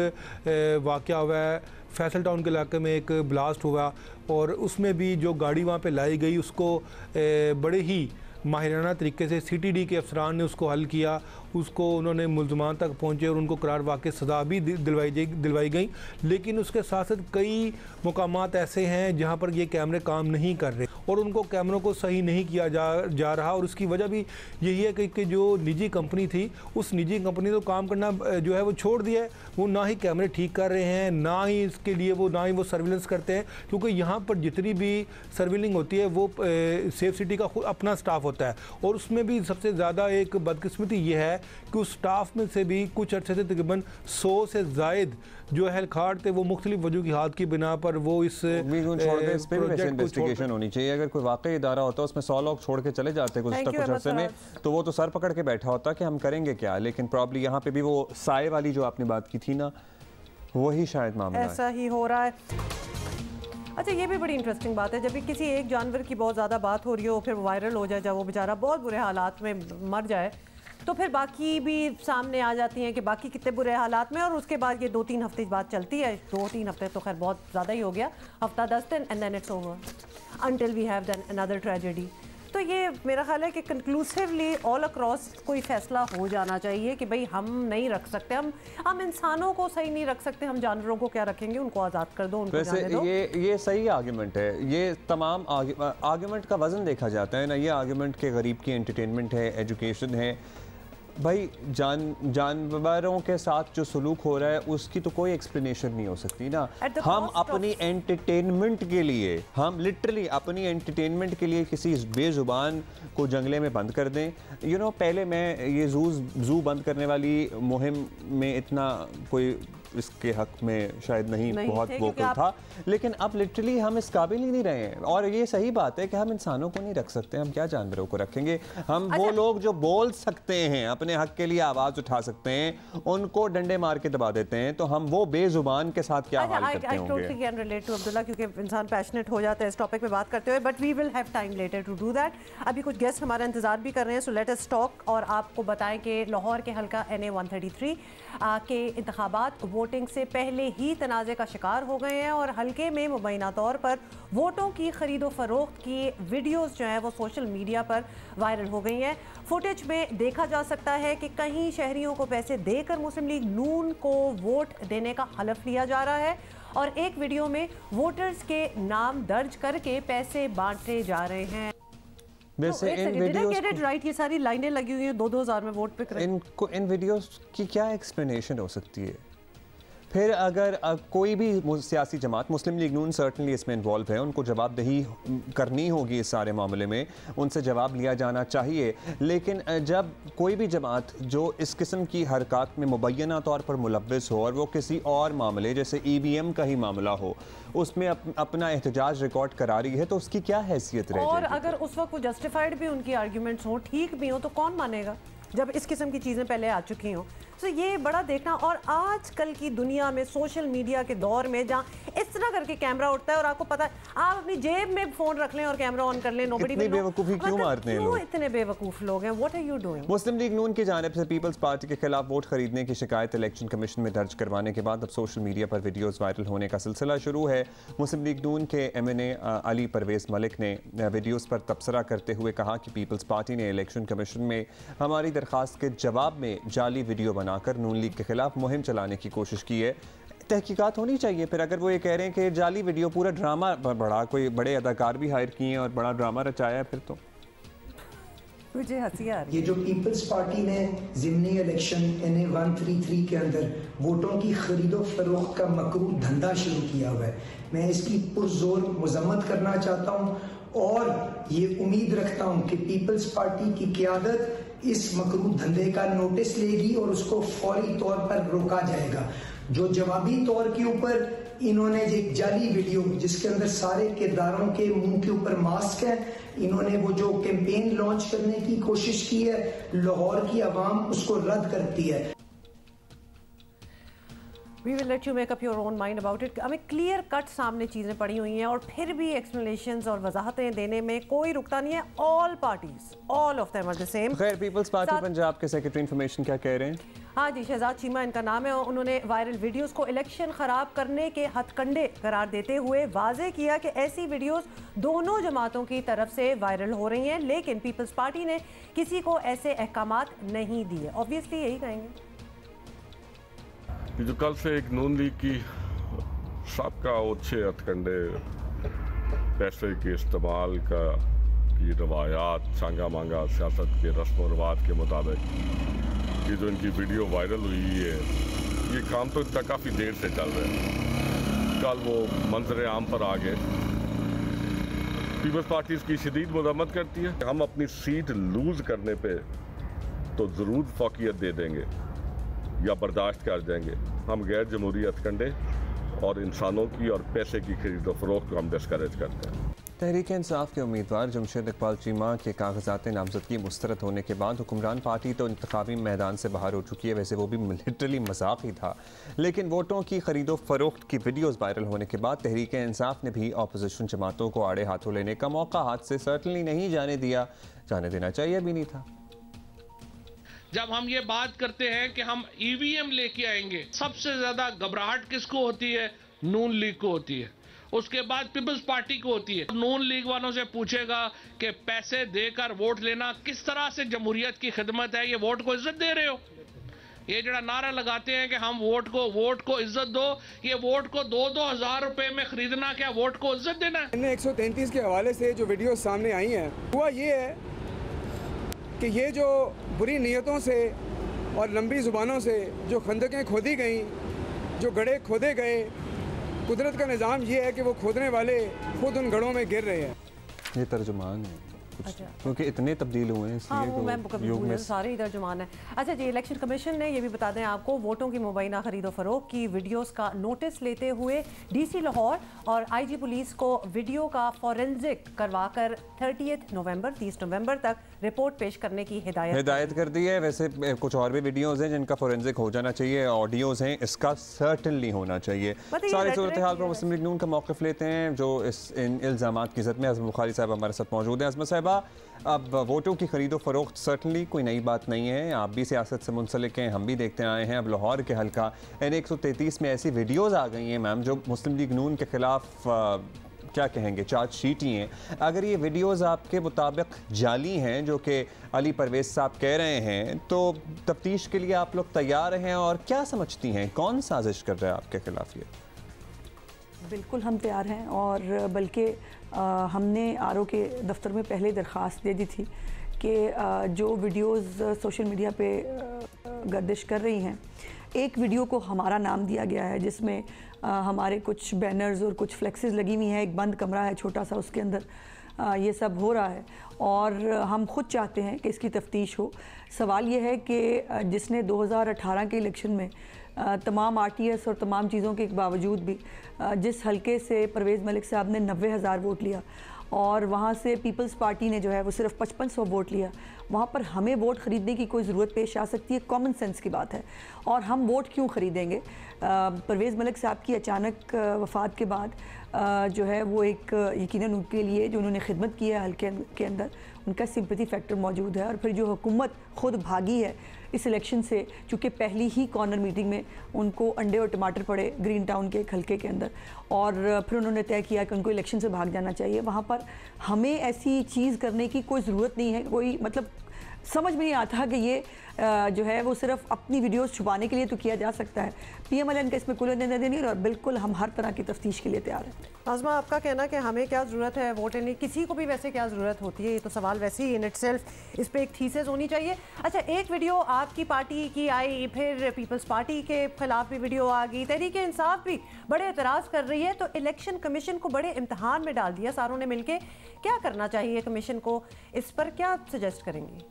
वाक़या हुआ है फैसल टाउन के इलाके में, एक ब्लास्ट हुआ और उसमें भी जो गाड़ी वहाँ पे लाई गई उसको बड़े ही माहिराना तरीके से CTD के अफसरान ने उसको हल किया, उसको उन्होंने मुल्ज़मान तक पहुँचे और उनको करार वाक़ई सज़ा भी दिलवाई गई। लेकिन उसके साथ साथ कई मुकामात ऐसे हैं जहाँ पर ये कैमरे काम नहीं कर रहे और उनको कैमरों को सही नहीं किया जा रहा, और उसकी वजह भी यही है कि जो निजी कंपनी थी, उस निजी कंपनी तो काम करना जो है वो छोड़ दिया है। वो ना ही कैमरे ठीक कर रहे हैं, ना ही इसके लिए ना ही वो सर्विलेंस करते हैं, क्योंकि यहाँ पर जितनी भी सर्विलिंग होती है वो सेफ सिटी का खुद अपना स्टाफ होता है। और उसमें भी सबसे ज़्यादा एक बदकिस्मती ये है कि उस स्टाफ में से भी कुछ अर्से से तकरीबन 100 से ज़ायद जो अहलकार थे वो मुख्तलिफ वजूहात की बिना पर वो इस इन्वेस्टिगेशन होनी चाहिए। अगर कोई वाकई इदारा होता है उसमें 100 लोग छोड़ के चले जाते कुछ अरसे में, तो वो तो सर पकड़ के बैठा होता कि हम करेंगे क्या। लेकिन प्रॉब्लम यहाँ पे भी वो साए वाली जो आपने बात की थी ना, वही शायद मामला ऐसा ही हो रहा है। अच्छा, ये भी बड़ी इंटरेस्टिंग बात है, जब भी किसी एक जानवर की बहुत ज़्यादा बात हो रही हो, फिर वायरल हो जाए, जब वो बेचारा बहुत बुरे हालात में मर जाए, तो फिर बाकी भी सामने आ जाती हैं कि बाकी कितने बुरे हालात में, और उसके बाद ये 2-3 हफ्ते की बात चलती है। 2-3 हफ्ते तो खैर बहुत ज़्यादा ही हो गया, हफ्ता 10 दिन, and then it's over until we have done another tragedy. तो ये मेरा ख्याल है कि कंक्लूसिवली ऑल अक्रॉस कोई फैसला हो जाना चाहिए कि भाई हम नहीं रख सकते, हम इंसानों को सही नहीं रख सकते, हम जानवरों को क्या रखेंगे, उनको आज़ाद कर दो, उनको जाने दो। ये सही आर्गुमेंट है। ये तमाम आर्गुमेंट का वजन देखा जाता है ना। ये आर्गुमेंट के गरीब की एंटरटेनमेंट है, एजुकेशन है। भाई जानवरों के साथ जो सलूक हो रहा है उसकी तो कोई एक्सप्लेनेशन नहीं हो सकती ना। हम अपनी एंटरटेनमेंट के लिए, हम लिटरली अपनी एंटरटेनमेंट के लिए किसी बेजुबान को जंगले में बंद कर दें। पहले मैं ये जू बंद करने वाली मुहिम में इतना कोई इसके हक में शायद नहीं बहुत वोकल था, लेकिन अब लिटरली हम इस काबिल ही नहीं रहे हैं। और ये सही बात है कि हम इंसानों को नहीं रख सकते, हम क्या जानवरों को रखेंगे। हम वो लोग जो बोल सकते हैं, अपने हक के लिए आवाज़ उठा सकते हैं, उनको डंडे मार के दबा देते हैं, तो हम वो बेजुबान के साथ क्या हाल करते होंगे। I totally can relate to Abdullah, क्योंकि इंसान पैशनेट हो जाता है इस टॉपिक पे बात करते हुए, but we will have time later to do that. अभी कुछ गेस्ट हमारा इंतजार भी कर रहे हैं, सो लेट अस टॉक और आपको बताएं कि लाहौर के हल्का NA 133 के इंतखाबात वोटिंग से पहले ही तनाज़े का शिकार हो गए हैं, और हल्के में मुबैना तौर पर वोटों की खरीदो फरोख्त की वीडियोस जो हैं वो सोशल मीडिया पर वायरल हो गई हैं। फुटेज में देखा जा सकता है कि कहीं शहरियों को पैसे देकर मुस्लिम लीग नून को वोट देने का हलफ लिया जा रहा है, और एक वीडियो में वोटर्स के नाम दर्ज करके पैसे बांटे जा रहे हैं। वैसे इन वीडियोस राइट, ये सारी लाइनें लगी हुई हैं 2-2 हज़ार में वोट पे। इन वीडियोस की क्या एक्सप्लेनेशन हो सकती है? फिर अगर कोई भी सियासी जमात, मुस्लिम लीग नून सर्टनली इसमें इन्वॉल्व है, उनको जवाबदेही करनी होगी इस सारे मामले में, उनसे जवाब लिया जाना चाहिए। लेकिन जब कोई भी जमात जो इस किस्म की हरकत में मुबैना तौर पर मुलव्वस हो, और वो किसी और मामले जैसे EVM का ही मामला हो, उसमें अपना एहतजाज रिकॉर्ड करा रही है, तो उसकी क्या हैसियत रहेगी? और अगर उस वक्त जस्टिफाइड भी उनकी आर्ग्यूमेंट्स हों, ठीक भी हों, तो कौन मानेगा जब इस किस्म की चीज़ें पहले आ चुकी हों। तो ये बड़ा देखना, और आजकल की दुनिया में सोशल मीडिया के दौर में जहाँ इस तरह करके कैमरा उठता है, और आपको पता है आप अपनी जेब में फोन रख लें और कैमरा ऑन कर लें, नोबडी इतनी बेवकूफ़ी क्यों मारते हैं लोग? इतने बेवकूफ़ लोग हैं। What are you doing? Muslim League Noon की जानिब से पीपल्स पार्टी के खिलाफ वोट खरीदने की शिकायत इलेक्शन कमीशन में दर्ज करवाने के बाद अब सोशल मीडिया पर वीडियोस वायरल होने का सिलसिला शुरू है। मुस्लिम लीग नून के MNA अली परवेज़ मलिक ने वीडियोस पर तबसरा करते हुए कहा कि पीपल्स पार्टी ने इलेक्शन कमीशन में हमारी दरख्वास्त के जवाब में जाली वीडियो बनाकर नून लीग के खिलाफ मुहिम चलाने की कोशिश की है। तहकीकात होनी चाहिए। फिर अगर वो ये कह रहे हैं कि जाली वीडियो पूरा ड्रामा, बड़ा कोई बड़े अदाकार भी हायर किए हैं और बड़ा ड्रामा रचाया है, फिर तो मुझे हंसी आ रही है। ये जो पीपल्स पार्टी ने ज़िमनी इलेक्शन NA 133 के अंदर वोटों की खरीदो फरोख्त का मकरू धंधा शुरू किया हुआ है, मैं इसकी पुरजोर मजम्मत करना चाहता हूँ, और ये उम्मीद रखता हूँ कि पीपल्स पार्टी की क़यादत इस मकरू धंधे का नोटिस लेगी और उसको फौरी तौर पर रोका जाएगा। जो जवाबी तौर के ऊपर इन्होंने एक जाली वीडियो जिसके अंदर सारे किरदारों के मुंह के ऊपर मास्क है, इन्होंने वो जो कैंपेन लॉन्च करने की कोशिश की है, लाहौर की आवाम उसको रद्द करती है। We will let you make up your own mind about it। हमें क्लियर कट सामने चीज़ें पड़ी हुई हैं, और फिर भी एक्सप्लेनेशंस और वजाहतें देने में कोई रुकता नहीं है। All parties, all of them are the same. खैर, पीपल्स पार्टी पंजाब के सेक्रेटरी इंफॉर्मेशन क्या कह रहे हैं? हाँ जी, शहजाद चीमा इनका नाम है, और उन्होंने वायरल वीडियोस को इलेक्शन ख़राब करने के हथकंडे करार देते हुए वाजे किया कि ऐसी वीडियोस दोनों जमातों की तरफ से वायरल हो रही हैं, लेकिन पीपल्स पार्टी ने किसी को ऐसे अहकामात नहीं दिए। ऑब्वियसली यही कहेंगे। जो कल से एक नून लीग की सबका अच्छे हथकंडे, पैसे के इस्तेमाल का की रवायात, सांगा मांगा सियासत के रस्म व रवाज के मुताबिक ये जो इनकी वीडियो वायरल हुई है, ये काम तो इतना काफ़ी देर से चल रहा है। कल वो मंजर आम पर आ गए। पीपल्स पार्टी इसकी शदीद मज़म्मत करती है। हम अपनी सीट लूज़ करने पे तो ज़रूर फौकियत दे देंगे या बर्दाश्त कर जाएंगे। हम गैर जमहूरी हथकंडे और इंसानों की और पैसे की खरीदो फरोख्त को हम डिस्करेज करते हैं। तहरीक इंसाफ के उम्मीदवार जमशेद इकबाल चीमा के कागजात नामजदगी मुस्तरद होने के बाद हुक्मरान पार्टी तो इंतखाबी मैदान से बाहर हो चुकी है। वैसे वो भी लिटरली मजाक ही था, लेकिन वोटों की खरीदो फरोख्त की वीडियोस वायरल होने के बाद तहरीक इंसाफ ने भी अपोजिशन जमातों को आड़े हाथों लेने का मौका हाथ से सर्टनली नहीं जाने दिया, जाने देना चाहिए भी नहीं था। जब हम ये बात करते हैं कि हम ईवीएम लेके आएंगे, सबसे ज्यादा घबराहट किसको होती है? नून लीग को होती है, उसके बाद पीपल्स पार्टी को होती है। नून लीग वालों से पूछेगा कि पैसे देकर वोट लेना किस तरह से जमहूरियत की खिदमत है, ये वोट को इज्जत दे रहे हो? ये जरा नारा लगाते हैं कि हम वोट को इज्जत दो, ये वोट को 2-2 हज़ार रुपए में खरीदना क्या वोट को इज्जत देना है? 133 के हवाले से जो वीडियो सामने आई हैं, हुआ ये है कि ये जो बुरी नीयतों से और लंबी ज़ुबानों से जो खंदकें खोदी गई, जो गड्ढे खोदे गए, कुदरत का निज़ाम ये है कि वो खोदने वाले खुद उन गढ़ों में गिर रहे हैं। ये तर्जुमान है अच्छा, क्योंकि इतने तब्दील हुए हैं हाँ, वो मैं युग में सारे इधर जुमान है। अच्छा जी, इलेक्शन कमीशन ने ये भी बता दें आपको, वोटों की मुबैना खरीदो फरोख्त की वीडियोस का नोटिस लेते हुए डीसी लाहौर और आईजी पुलिस को वीडियो का फॉरेंसिक करवाकर 30 नवंबर तक रिपोर्ट पेश करने की हिदायत कर दी है। वैसे कुछ और भी वीडियोज हैं जिनका फॉरेंसिक हो जाना चाहिए, ऑडियोज हैं, इसका सर्टनली होना चाहिए। सारी सूरत हाल पर मुस्लिम लीग नून का मौक़िफ़ लेते हैं जो इन इल्ज़ामात की ज़द में अज़मत बुखारी साहब हमारे साथ मौजूद हैं। अज़मत साहबा, अब वोटों की खरीदो फरोख्त सर्टनली कोई नई बात नहीं है, आप भी सियासत से मुंसलिक हैं, हम भी देखते आए हैं। अब लाहौर के हल्का N133 में ऐसी वीडियोज़ आ गई हैं मैम जो मुस्लिम लीग नून के ख़िलाफ़ क्या कहेंगे, चार्जशीट ही हैं। अगर ये वीडियोस आपके मुताबिक जाली हैं जो कि अली परवेज़ साहब कह रहे हैं, तो तफ्तीश के लिए आप लोग तैयार हैं? और क्या समझती हैं कौन साजिश कर रहा है आपके खिलाफ? ये बिल्कुल हम तैयार हैं, और बल्कि हमने आरओ के दफ्तर में पहले दरख्वास्त दे दी थी कि जो वीडियोस सोशल मीडिया पे गर्दिश कर रही हैं, एक वीडियो को हमारा नाम दिया गया है जिसमें हमारे कुछ बैनर्स और कुछ फ्लेक्सेस लगी हुई हैं, एक बंद कमरा है छोटा सा, उसके अंदर ये सब हो रहा है और हम ख़ुद चाहते हैं कि इसकी तफ्तीश हो। सवाल ये है कि जिसने 2018 के इलेक्शन में तमाम RTS और तमाम चीज़ों के बावजूद भी जिस हलके से परवेज़ मलिक साहब ने 90,000 वोट लिया और वहाँ से पीपल्स पार्टी ने जो है वो सिर्फ 5500 वोट लिया, वहाँ पर हमें वोट ख़रीदने की कोई ज़रूरत पेश आ सकती है? कॉमन सेंस की बात है। और हम वोट क्यों ख़रीदेंगे? परवेज़ मलिक साहब की अचानक वफ़ात के बाद जो है वो एक यकीनन उनके लिए जो उन्होंने खिदमत की है हल्के के अंदर, उनका सिंपैथी फैक्टर मौजूद है। और फिर जो हुकूमत खुद भागी है इस इलेक्शन से, चूँकि पहली ही कॉर्नर मीटिंग में उनको अंडे और टमाटर पड़े ग्रीन टाउन के एक हल्के के अंदर, और फिर उन्होंने तय किया कि उनको इलेक्शन से भाग जाना चाहिए। वहाँ पर हमें ऐसी चीज़ करने की कोई ज़रूरत नहीं है। कोई मतलब समझ में नहीं आता कि ये जो है वो सिर्फ अपनी वीडियोस छुपाने के लिए तो किया जा सकता है। PMLN का इसमें कोई लेना देना नहीं, और बिल्कुल हम हर तरह की तफ्तीश के लिए तैयार हैं। आज़मा, आपका कहना कि हमें क्या ज़रूरत है वोट लेने, किसी को भी वैसे क्या ज़रूरत होती है? ये तो सवाल वैसे ही इन इटसेल्फ, इस पर एक थीसिस होनी चाहिए। अच्छा, एक वीडियो आपकी पार्टी की आई, फिर पीपल्स पार्टी के खिलाफ भी वीडियो आ गई, तहरीक इंसाफ भी बड़े एतराज़ कर रही है, तो इलेक्शन कमीशन को बड़े इम्तहान में डाल दिया सारों ने मिलकर। क्या करना चाहिए कमीशन को? इस पर क्या सजेस्ट करेंगी?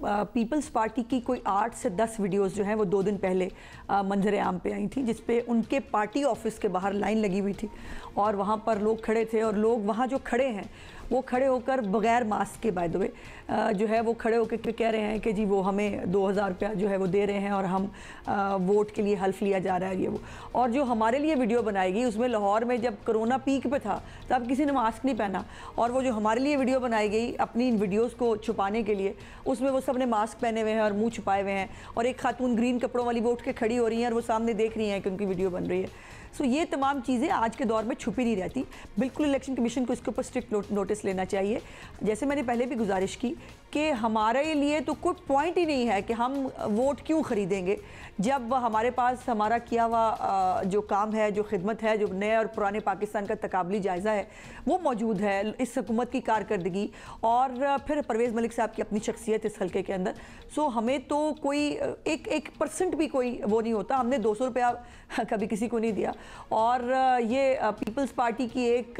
पीपल्स पार्टी की कोई 8 से 10 वीडियोस जो हैं वो 2 दिन पहले मंजर आम पे आई थी, जिस पे उनके पार्टी ऑफिस के बाहर लाइन लगी हुई थी और वहाँ पर लोग खड़े थे, और लोग वहाँ जो खड़े हैं वो खड़े होकर बग़ैर मास्क के, बाय द वे, जो है वो खड़े होकर कह रहे हैं कि जी वो हमें 2000 रुपया जो है वो दे रहे हैं और हम वोट के लिए हल्फ लिया जा रहा है ये वो। और जो हमारे लिए वीडियो बनाएगी उसमें लाहौर में जब कोरोना पीक पे था तब किसी ने मास्क नहीं पहना, और वो जो हमारे लिए वीडियो बनाई गई अपनी इन वीडियोज़ को छुपाने के लिए, उसमें वो सब ने मास्क पहने हुए हैं और मुँह छुपाए हुए हैं, और एक खातून ग्रीन कपड़ों वाली वो उठ के खड़ी हो रही हैं और वो सामने देख रही हैं कि उनकी वीडियो बन रही है। सो ये तमाम चीज़ें आज के दौर में छुपी नहीं रहती। बिल्कुल इलेक्शन कमीशन को इसके ऊपर स्ट्रिक्ट नोटिस लेना चाहिए। जैसे मैंने पहले भी गुजारिश की कि हमारे लिए तो कोई पॉइंट ही नहीं है कि हम वोट क्यों ख़रीदेंगे जब हमारे पास हमारा किया हुआ जो काम है, जो खिदमत है, जो नए और पुराने पाकिस्तान का तकाबली जायज़ा है वो मौजूद है, इस हुकूमत की कारकर्दगी और फिर परवेज़ मलिक साहब की अपनी शख्सियत इस हल्के के अंदर। सो हमें तो कोई एक परसेंट भी कोई वो नहीं होता। हमने 200 रुपया कभी किसी को नहीं दिया। और ये पीपल्स पार्टी की एक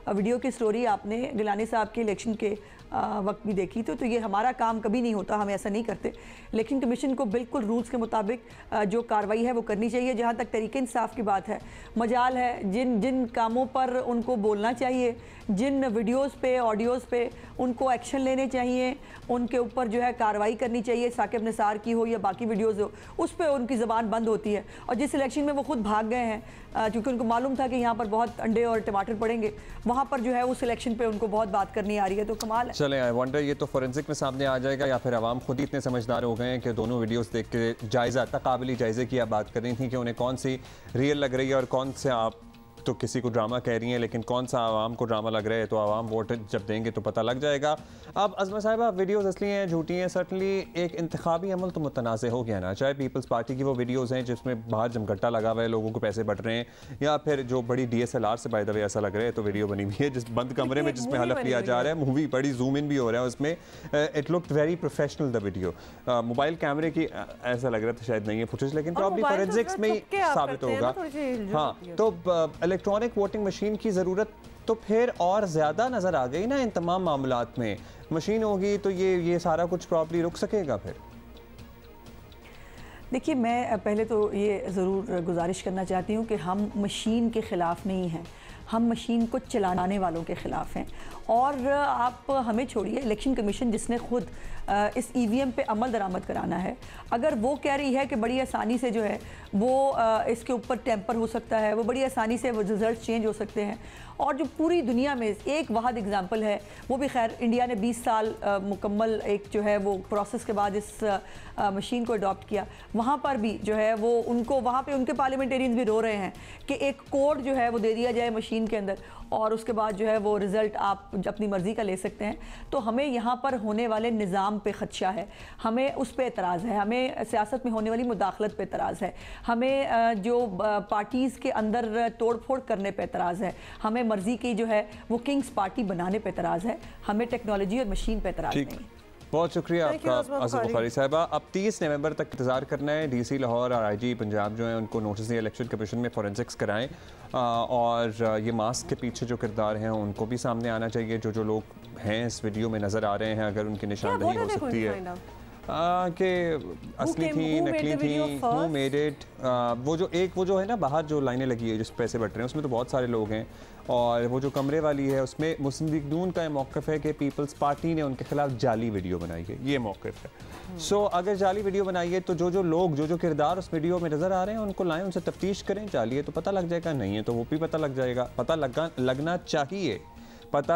वीडियो की स्टोरी आपने गिलानी साहब के इलेक्शन के वक्त भी देखी तो ये हमारा काम कभी नहीं होता, हम ऐसा नहीं करते। इलेक्शन कमीशन को बिल्कुल रूल्स के मुताबिक जो कार्रवाई है वो करनी चाहिए। जहाँ तक तरीके इंसाफ की बात है, मजाल है जिन जिन कामों पर उनको बोलना चाहिए, जिन वीडियोस पे ऑडियोज़ पे उनको एक्शन लेने चाहिए, उनके ऊपर जो है कार्रवाई करनी चाहिए, साकिब निसार की हो या बाकी वीडियोज़ हो, उस पर उनकी ज़बान बंद होती है। और जिस इलेक्शन में वो खुद भाग गए हैं क्योंकि उनको मालूम था कि यहाँ पर बहुत अंडे और टमाटर पड़ेंगे, वहाँ पर जो है उस इलेक्शन पे उनको बहुत बात करनी आ रही है, तो कमाल है। चलें, आई वंडर ये तो फोरेंसिक में सामने आ जाएगा या फिर आवाम खुद ही इतने समझदार हो गए हैं कि दोनों वीडियोस देख के जायज़ा तकाबिली जायज़े की आप बात कर रही थी कि उन्हें कौन सी रियल लग रही है और कौन से आप तो किसी को ड्रामा कह रही हैं, लेकिन कौन सा आवाम को ड्रामा लग रहा है तो आवाम वोट जब देंगे तो पता लग जाएगा। अब अज़मा साहिबा, वीडियोस असली हैं झूठी हैं, सर्टनली एक इंतखाबी अमल तो मुतनाज़ हो गया ना, चाहे पीपल्स पार्टी की वो वीडियोस हैं जिसमें बाहर जमघट्टा लगा हुआ है, लोगों को पैसे बट रहे हैं, या फिर जो बड़ी DSLR से बाय द वे ऐसा लग रहा है तो वीडियो बनी हुई है जिस बंद कमरे में जिसमें हलफ लिया जा रहा है, मूवी बड़ी जूम इन भी हो रहा है उसमें, it looked very professional the video. Mobile कैमरे की ऐसा लग रहा था शायद नहीं है फुटेज, लेकिन प्रॉब्ली फोरेंसिक्स में ही साबित होगा। हाँ, तो इलेक्ट्रॉनिक वोटिंग मशीन की ज़रूरत तो फिर और ज़्यादा नज़र आ गई ना इन तमाम मामलात में। मशीन होगी तो ये सारा कुछ प्रॉब्ली रुक सकेगा फिर। देखिए, मैं पहले तो ये ज़रूर गुजारिश करना चाहती हूँ कि हम मशीन के ख़िलाफ़ नहीं हैं, हम मशीन को चलाने वालों के ख़िलाफ़ हैं। और आप हमें छोड़िए, इलेक्शन कमीशन जिसने खुद इस EVM पे अमल दरामद कराना है, अगर वो कह रही है कि बड़ी आसानी से जो है वो इसके ऊपर टेम्पर हो सकता है, वो बड़ी आसानी से वो रिज़ल्ट चेंज हो सकते हैं, और जो पूरी दुनिया में एक वाहद एग्जांपल है, वो भी खैर इंडिया ने 20 साल मुकम्मल एक जो है वो प्रोसेस के बाद इस मशीन को अडॉप्ट किया, वहाँ पर भी जो है वो उनको वहाँ पे उनके पार्लियामेंटेरियंस भी रो रहे हैं कि एक कोड जो है वो दे दिया जाए मशीन के अंदर और उसके बाद जो है वो रिज़ल्ट आप अपनी मर्ज़ी का ले सकते हैं। तो हमें यहाँ पर होने वाले निज़ाम पे ख़दशा है, हमें उस पर एतराज़ है, हमें सियासत में होने वाली मुदाखलत पे एतराज़ है, हमें जो पार्टीज़ के अंदर तोड़ फोड़ करने पे एतराज़ है, हमें मर्ज़ी की जो है वो किंग्स पार्टी बनाने पे एतराज़ है, हमें टेक्नोलॉजी और मशीन पे एतराज़ नहीं। बहुत शुक्रिया आपका आज़म बुखारी साहिबा। अब 30 नवंबर तक इंतज़ार करना है। DC लाहौर और IG पंजाब जो हैं उनको नोटिस दिया इलेक्शन कमीशन में फोरेंसिक्स कराएं, और ये मास्क के पीछे जो किरदार हैं उनको भी सामने आना चाहिए। जो लोग हैं इस वीडियो में नज़र आ रहे हैं, अगर उनकी निशानदेही हो सकती है कि असली थी नकली थी, हु मेड इट, वो जो है ना बाहर जो लाइनें लगी है जिस पैसे बट रहे हैं उसमें तो बहुत सारे लोग हैं, और वो जो कमरे वाली है उसमें मुस्लिम लीग नून का मौक़िफ़ है कि पीपल्स पार्टी ने उनके खिलाफ जाली वीडियो बनाई है, ये मौक़िफ़ है। सो अगर जाली वीडियो बनाई है तो जो लोग जो किरदार उस वीडियो में नज़र आ रहे हैं उनको लाएं, उनसे तफ्तीश करें, जाली है तो पता लग जाएगा, नहीं है तो वो भी पता लग जाएगा, पता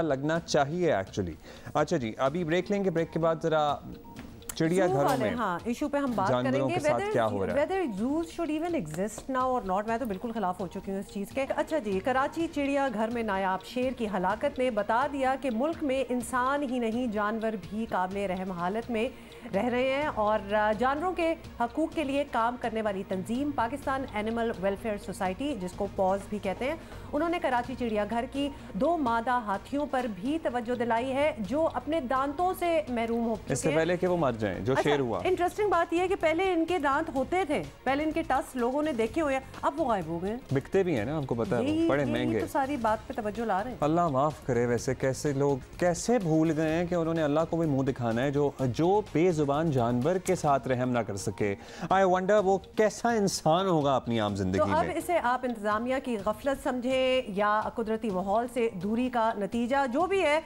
लगना चाहिए एक्चुअली। अच्छा जी, अभी ब्रेक लेंगे, ब्रेक के बाद ज़रा चिड़ियाघरों में हाँ इशू पे हम बात करेंगे whether zoos should even exist now or not। मैं तो बिल्कुल खिलाफ हो चुकी हूँ इस चीज़ के। अच्छा जी, कराची चिड़ियाघर में नायाब शेर की हलाकत ने बता दिया कि मुल्क में इंसान ही नहीं जानवर भी काबिल रहम हालत में रह रहे हैं, और जानवरों के हकूक़ के लिए काम करने वाली तंजीम पाकिस्तान एनिमल वेलफेयर सोसाइटी, जिसको पॉज भी कहते हैं, उन्होंने कराची चिड़ियाघर की 2 मादा हाथियों पर भी तवज्जो दिलाई है जो अपने दांतों से महरूम हो चुके हैं, इससे पहले कि वो मर जाएं, जो शेर हुआ। इंटरेस्टिंग बात यह है कि पहले इनके दांत होते थे, पहले इनके टस लोगों ने देखे हुए, अब वो गायब हो गए। बिकते भी हैं ना, आपको पता है, बड़े महंगे। तो सारी बात पे तवज्जो ला रहे हैं। अल्लाह माफ़ करे, वैसे कैसे लोग कैसे भूल गए हैं कि उन्होंने अल्लाह को भी मुंह दिखाना है जो बेजुबान जानवर के साथ रहम ना कर सके। आई वंडर वो कैसा इंसान होगा अपनी आम जिंदगी में। तो अब इसे आप इंतजामिया की गफलत समझे या कुदरती माहौल से दूरी का नतीजा, जो भी है,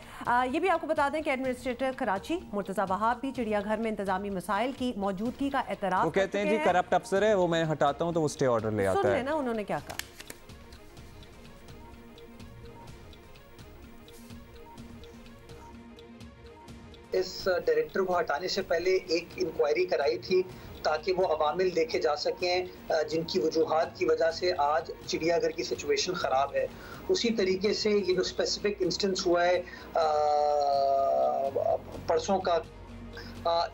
ये भी आपको बता दें कि एडमिनिस्ट्रेटर कराची मुर्तज़ा वहाब भी चिड़ियाघर में इंतजामी मसाइल की मौजूदगी का एतराफ़ वो कहते हैं जी करप्ट अफसर है, वो मैं हटाता हूँ तो वो स्टे ऑर्डर ले आता है। ना उन्होंने क्या कहा, इस डायरेक्टर को हटाने से पहले एक इंक्वायरी कराई थी ताकि वो अवामिल देखे जा सकें जिनकी वजूहात की वजह से आज चिड़ियाघर की सिचुएशन ख़राब है। उसी तरीके से ये जो स्पेसिफिक इंस्टेंस हुआ है परसों का,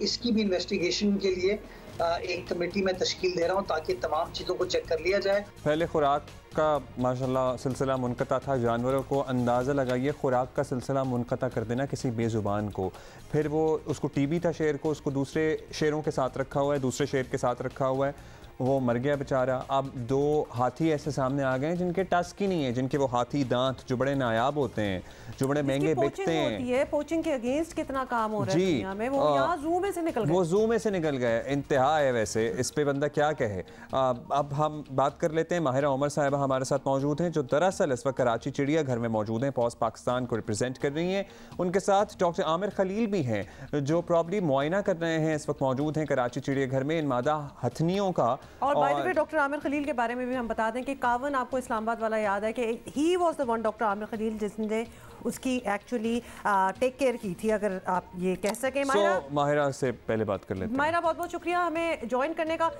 इसकी भी इन्वेस्टिगेशन के लिए एक कमेटी में तश्कील दे रहा हूँ ताकि तमाम चीज़ों को चेक कर लिया जाए। पहले खुराक का माशाल्लाह सिलसिला मुनक़ता था, जानवरों को अंदाज़ा लगाइए खुराक का सिलसिला मुनक़ता कर देना किसी बेज़ुबान को, फिर वो उसको टीबी था शेर को, उसको दूसरे शेरों के साथ रखा हुआ है, दूसरे शेर के साथ रखा हुआ है, वो मर गया बेचारा। अब 2 हाथी ऐसे सामने आ गए हैं जिनके टस्क ही नहीं है, जिनके वो हाथी दांत जो बड़े नायाब होते हैं, जो बड़े महंगे बिकते हैं। पोचिंग के अगेंस्ट कितना काम हो रहा है दुनिया में, वो यहाँ ज़ू में से निकल गए। वो ज़ू में से निकल गए, इंतहा है वैसे, इस पे बंदा क्या कहे। अब हम बात कर लेते हैं, माहिरा उमर साहिबा हमारे साथ मौजूद हैं, जो दरअसल इस वक्त कराची चिड़ियाघर में मौजूद हैं, पॉज पाकिस्तान को रिप्रेजेंट कर रही हैं। उनके साथ डॉक्टर आमिर खलील भी हैं, जो प्रॉब्ली मुआयना कर रहे हैं, इस वक्त मौजूद हैं कराची चिड़ियाघर में इन मादा हथनियों का। और by the way doctor Aamir Khalil के बारे में भी हम बता दें कि कावन आपको इस्लामाबाद वाला याद है कि he was the one, doctor Aamir Khalil, जिसने उसकी एक्चुअली टेक केयर की थी, अगर आप ये कह सकें। माहिरा से पहले बात कर लेते हैं। माहिरा, बहुत बहुत शुक्रिया हमें ज्वाइन करने का।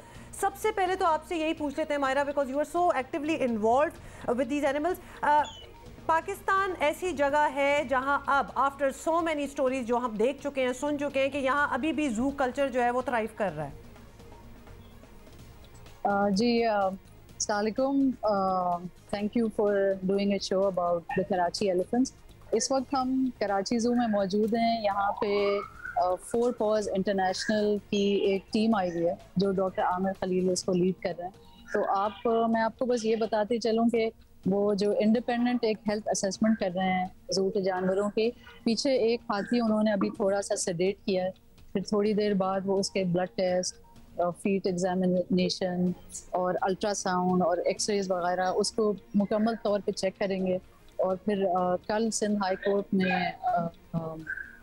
सबसे पहले तो आपसे यही पूछ लेते हैं Mahira, because you are so actively involve with these animals. Pakistan ऐसी जगह है जहां अब आफ्टर सो मैनी स्टोरीज जो हम देख चुके हैं, सुन चुके हैं, कि यहाँ अभी भी जू कल्चर जो है वो थ्राइव कर रहा है। जी अस्सलामुअलैकुम, thank you for doing a show about the Karachi elephants. इस वक्त हम कराची ज़ू में मौजूद हैं। यहाँ पे 4 पॉज इंटरनेशनल की एक टीम आई हुई है जो डॉक्टर आमिर खलील उसको लीड कर रहे हैं। तो मैं आपको बस ये बताते चलूँ कि वो जो इंडिपेंडेंट एक हेल्थ असेसमेंट कर रहे हैं ज़ू के जानवरों के, पीछे एक हाथी उन्होंने अभी थोड़ा सा सेडेट किया है, फिर थोड़ी देर बाद वो उसके ब्लड टेस्ट, फीट एग्जामिनेशन और अल्ट्रासाउंड और एक्सरेज वगैरह उसको मुकम्मल तौर पे चेक करेंगे। और फिर कल सिंध हाई कोर्ट में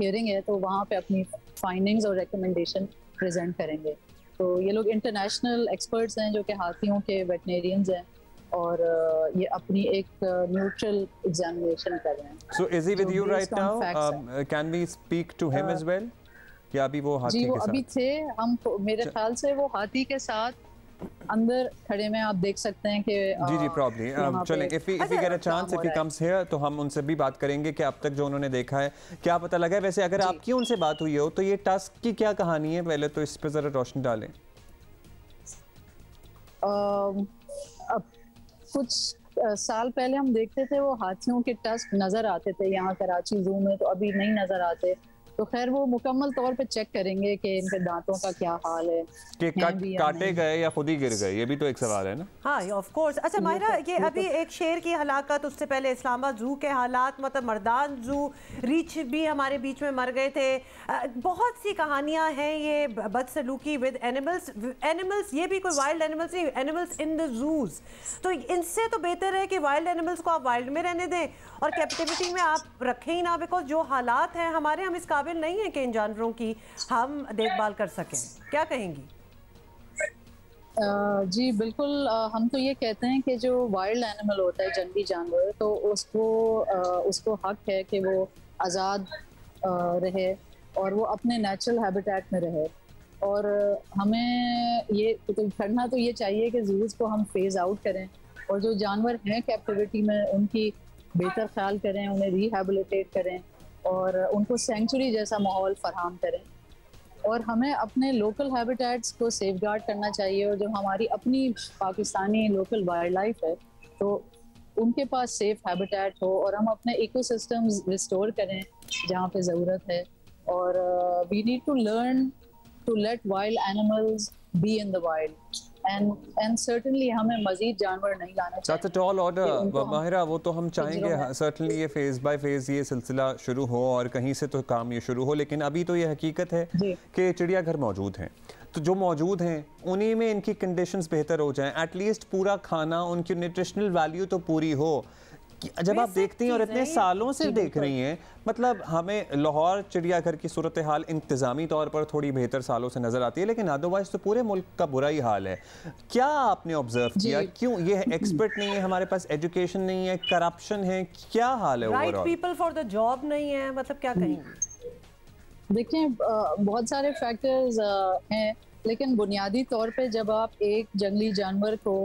हियरिंग है, तो वहाँ पे अपनी फाइंडिंग्स और रिकमेंडेशन प्रेजेंट करेंगे। तो ये लोग इंटरनेशनल एक्सपर्ट्स हैं जो कि हाथियों के वेटनेरियंस हैं, और ये अपनी एक न्यूट्रल एग्जामिनेशन कर रहे हैं। So is he with you right now? Can we speak to him as well? या अभी वो हाथी जी वो के साथ? अभी थे, हम मेरे ख्याल से वो हाथी के साथ अंदर खड़े में आप देख सकते हैं कि जी प्रॉब्ली चलें, if we get a chance, if he comes here, तो हम उनसे भी बात करेंगे कि अब तक जो उन्होंने देखा है क्या पता लगा है। वैसे अगर आपकी उनसे बात हुई हो तो ये टस्क की क्या कहानी है, पहले तो इस पे जरा रोशनी डालें। अब कुछ साल पहले हम देखते थे वो हाथियों के टस्क नजर आते थे यहाँ कराची ज़ू में, तो अभी नहीं नजर आते। तो खैर वो मुकम्मल तौर पे चेक करेंगे कि इनके दांतों का क्या हाल है, कि काटे गए या खुद ही गिर गए, ये भी तो एक सवाल है ना। हाँ ऑफ कोर्स। अच्छा माहिरा, ये अभी एक शेर की हलाकत, उससे पहले इस्लामाबाद जू के हालात, मतलब मर्दान जू रीच भी हमारे बीच में मर गए थे। बहुत सी कहानियाँ हैं ये बदसलूकी विद एनिमल्स। ये भी कोई वाइल्ड एनिमल्स नहीं, एनिमल्स इन द जूज। तो इनसे तो बेहतर है कि वाइल्ड एनिमल्स को आप वाइल्ड में रहने दें और कैप्टिविटी में आप रखें ही ना, बिकॉज जो हालात हैं हमारे, हम इस काबिल नहीं है कि इन जानवरों की हम देखभाल कर सकें। क्या कहेंगी? जी बिल्कुल, हम तो ये कहते हैं कि जो वाइल्ड एनिमल होता है, जंगली जानवर, तो उसको हक है कि वो आज़ाद रहे और वो अपने नेचुरल हैबिटेट में रहे। और हमें ये करना तो ये चाहिए कि ज़ूज़ को हम फेज आउट करें और जो जानवर हैं कैप्टिविटी में उनकी बेहतर ख्याल करें, उन्हें रिहैबिलिटेट करें और उनको सेंचुरी जैसा माहौल फराहम करें। और हमें अपने लोकल हैबिटेट्स को सेफगार्ड करना चाहिए, और जो हमारी अपनी पाकिस्तानी लोकल वाइल्ड लाइफ है तो उनके पास सेफ हैबिटेट हो और हम अपने इकोसिस्टम्स रिस्टोर करें जहाँ पे ज़रूरत है। और we need to learn to let wild animals be in the wild and certainly हमें मजीद जानवर नहीं लाना चाहिए। That's a tall order Mahira, वो तो हम चाहेंगे सर्टेनली ये फेज बाय फेज ये सिलसिला शुरू हो और कहीं से तो काम ये शुरू हो, लेकिन अभी तो ये हकीकत है कि चिड़ियाघर मौजूद हैं, तो जो मौजूद हैं उन्हीं में इनकी कंडीशंस बेहतर हो जाएं, एटलीस्ट पूरा खाना, उनकी न्यूट्रिशनल वैल्यू तो पूरी हो। जब आप देखती हैं और इतने सालों से देख रही हैं, मतलब हमें लाहौर चिड़ियाघर की सूरत हाल इंतज़ामी तौर पर थोड़ी बेहतर सालों से नज़र आती है, लेकिन अदरवाइज तो पूरे मुल्क का बुरा ही हाल है। क्या आपने ऑब्जर्व किया, क्यों ये एक्सपर्ट नहीं है हमारे पास, एजुकेशन नहीं है, करप्शन है, क्या हाल है? Right people for the job नहीं है, मतलब क्या कहेंगे? देखिए बहुत सारे फैक्टर्स हैं, लेकिन बुनियादी तौर पे जब आप एक जंगली जानवर को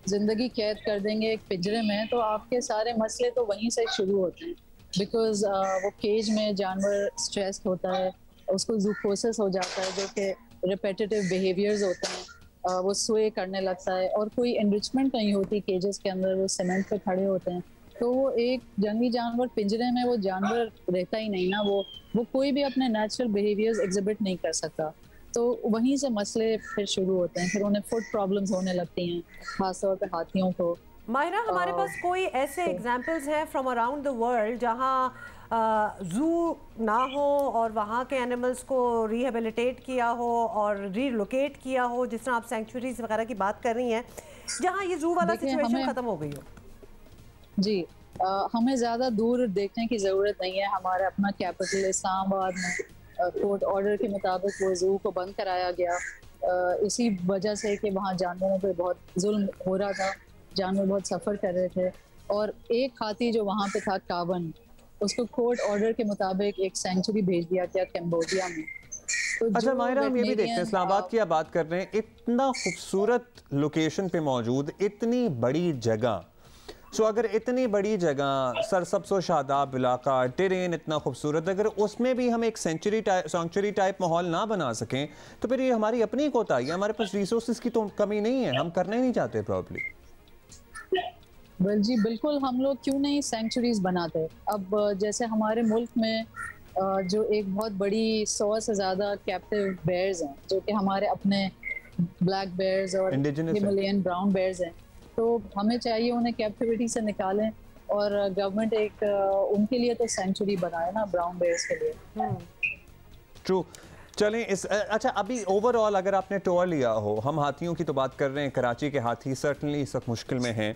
ज़िंदगी कैद कर देंगे एक पिंजरे में, तो आपके सारे मसले तो वहीं से शुरू होते हैं। बिकॉज वो केज में जानवर स्ट्रेस्ड होता है, उसको ज़ूकोसिस हो जाता है, जो कि रिपीटेटिव बिहेवियर्स होते हैं, वो स्वे करने लगता है और कोई एनरिचमेंट नहीं होती केजेस के अंदर, वो सीमेंट पे खड़े होते हैं। तो वो एक जंगली जानवर पिंजरे में, वो जानवर रहता ही नहीं ना, वो कोई भी अपने नेचुरल बिहेवियर्स एग्जिबिट नहीं कर सकता। तो वहीं से मसले फिर शुरू होते हैं, फिर उन्हें फुट प्रॉब्लम्स होने लगती हैं, खासतौर पे हाथियों को। माहिरा, हमारे पास कोई ऐसे एग्जाम्पल्स हैं फ्रॉम अराउंड द वर्ल्ड जहाँ ज़ू ना हो और वहाँ के एनिमल्स को रिहेबिलिटेट किया हो और रीलोकेट किया हो, जिस तरह आप सेंचुरीज वगैरह की बात कर रही हैं, जहाँ ये ज़ू वाला सिचुएशन ख़त्म हो गई हो? जी, हमें ज़्यादा दूर देखने की ज़रूरत नहीं है। हमारा अपना कैपिटल इस्लामाबाद में कोर्ट ऑर्डर के मुताबिक वो ज़ू को बंद कराया गया, इसी वजह से कि वहाँ जानवरों पे बहुत जुल्म हो रहा था, जानवर बहुत सफ़र कर रहे थे। और एक हाथी जो वहाँ पे था, कावन, उसको कोर्ट ऑर्डर के मुताबिक एक सेंचुरी भेज दिया गया कैम्बोडिया में। तो अच्छा माहिरा, हम ये भी देखते हैं, इस्लामाबाद की आप बात कर रहे हैं, इतना खूबसूरत लोकेशन पे मौजूद, इतनी बड़ी जगह। सो अगर इतनी बड़ी जगह, सरसब्ज़ शादाब इलाका, टेरेन इतना खूबसूरत, अगर उसमें भी हम एक सेंचुरी टाइप माहौल ना बना सकें तो फिर ये हमारी अपनी कोताही है। हमारे पास रिसोर्सेज की तो कमी नहीं है, हम करना ही नहीं चाहते प्रॉब्ली। वेल जी, बिल्कुल, हम लोग क्यों नहीं सेंचुरीज बनाते। अब जैसे हमारे मुल्क में जो एक बहुत बड़ी 100 से ज़्यादा कैप्टिव बेयर्स हैं, जो कि हमारे अपने ब्लैक बेयर्स और हिमालयन ब्राउन बेयर्स हैं, तो हमें चाहिए उन्हें कैप्टिविटी से निकालें और गवर्नमेंट एक उनके लिए तो सेंचुरी बनाए ना, ब्राउन बेयर्स के लिए। ट्रू। चलें अच्छा, अभी ओवरऑल अगर आपने टूर लिया हो, हम हाथियों की तो बात कर रहे हैं, कराची के हाथी सर्टनली इस वक्त मुश्किल में हैं।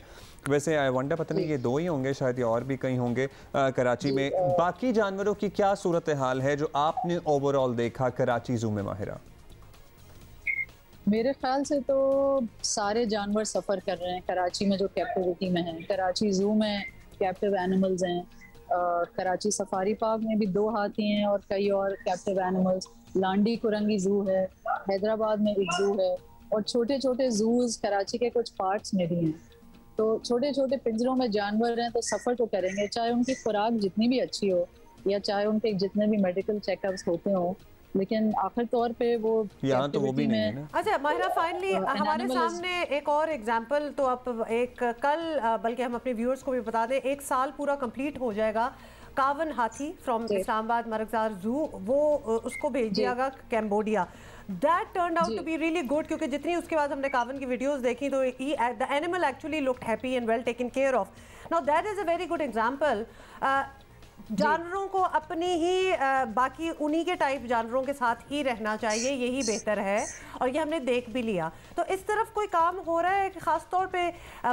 वैसे आई वंडर, पता नहीं ये 2 ही होंगे, शायद ये और भी कहीं होंगे कराची में। बाकी जानवरों की क्या सूरत हाल है जो आपने ओवरऑल देखा कराची ज़ू में माहिरा? मेरे ख्याल से तो सारे जानवर सफ़र कर रहे हैं कराची में जो कैप्टिविटी में हैं। कराची ज़ू में कैप्टिव एनिमल्स हैं, कराची सफारी पार्क में भी 2 हाथी हैं और कई और captive animals. Landhi Korangi zoo है, हैदराबाद में एक ज़ू है, और छोटे छोटे ज़ूज़ कराची के कुछ पार्ट्स में भी हैं। तो छोटे छोटे पिंजरों में जानवर हैं तो सफ़र तो करेंगे, चाहे उनकी खुराक जितनी भी अच्छी हो या चाहे उनके जितने भी मेडिकल चेकअप्स होते हों, लेकिन आखिर तौर पे वो यहाँ तो वो भी नहीं है ना। अच्छा माहिरा, फाइनली हमारे सामने एक और एग्जांपल, तो अब एक कल, बल्कि हम अपने व्यूअर्स को भी बता दें, 1 साल पूरा कंप्लीट हो जाएगा कावन हाथी फ्रॉम इस्लामाबाद मरकज़ार ज़ू, वो उसको भेज दिया गया Cambodia. That turned out to be really good, क्योंकि जितनी उसके बाद हमने कावन की वीडियोस देखी तो the animal actually looked happy and well taken care of. Now that is a very good example. जानवरों को अपनी ही बाकी उन्हीं के टाइप जानवरों के साथ ही रहना चाहिए, यही बेहतर है, और ये हमने देख भी लिया। तो इस तरफ कोई काम हो रहा है कि ख़ास तौर पे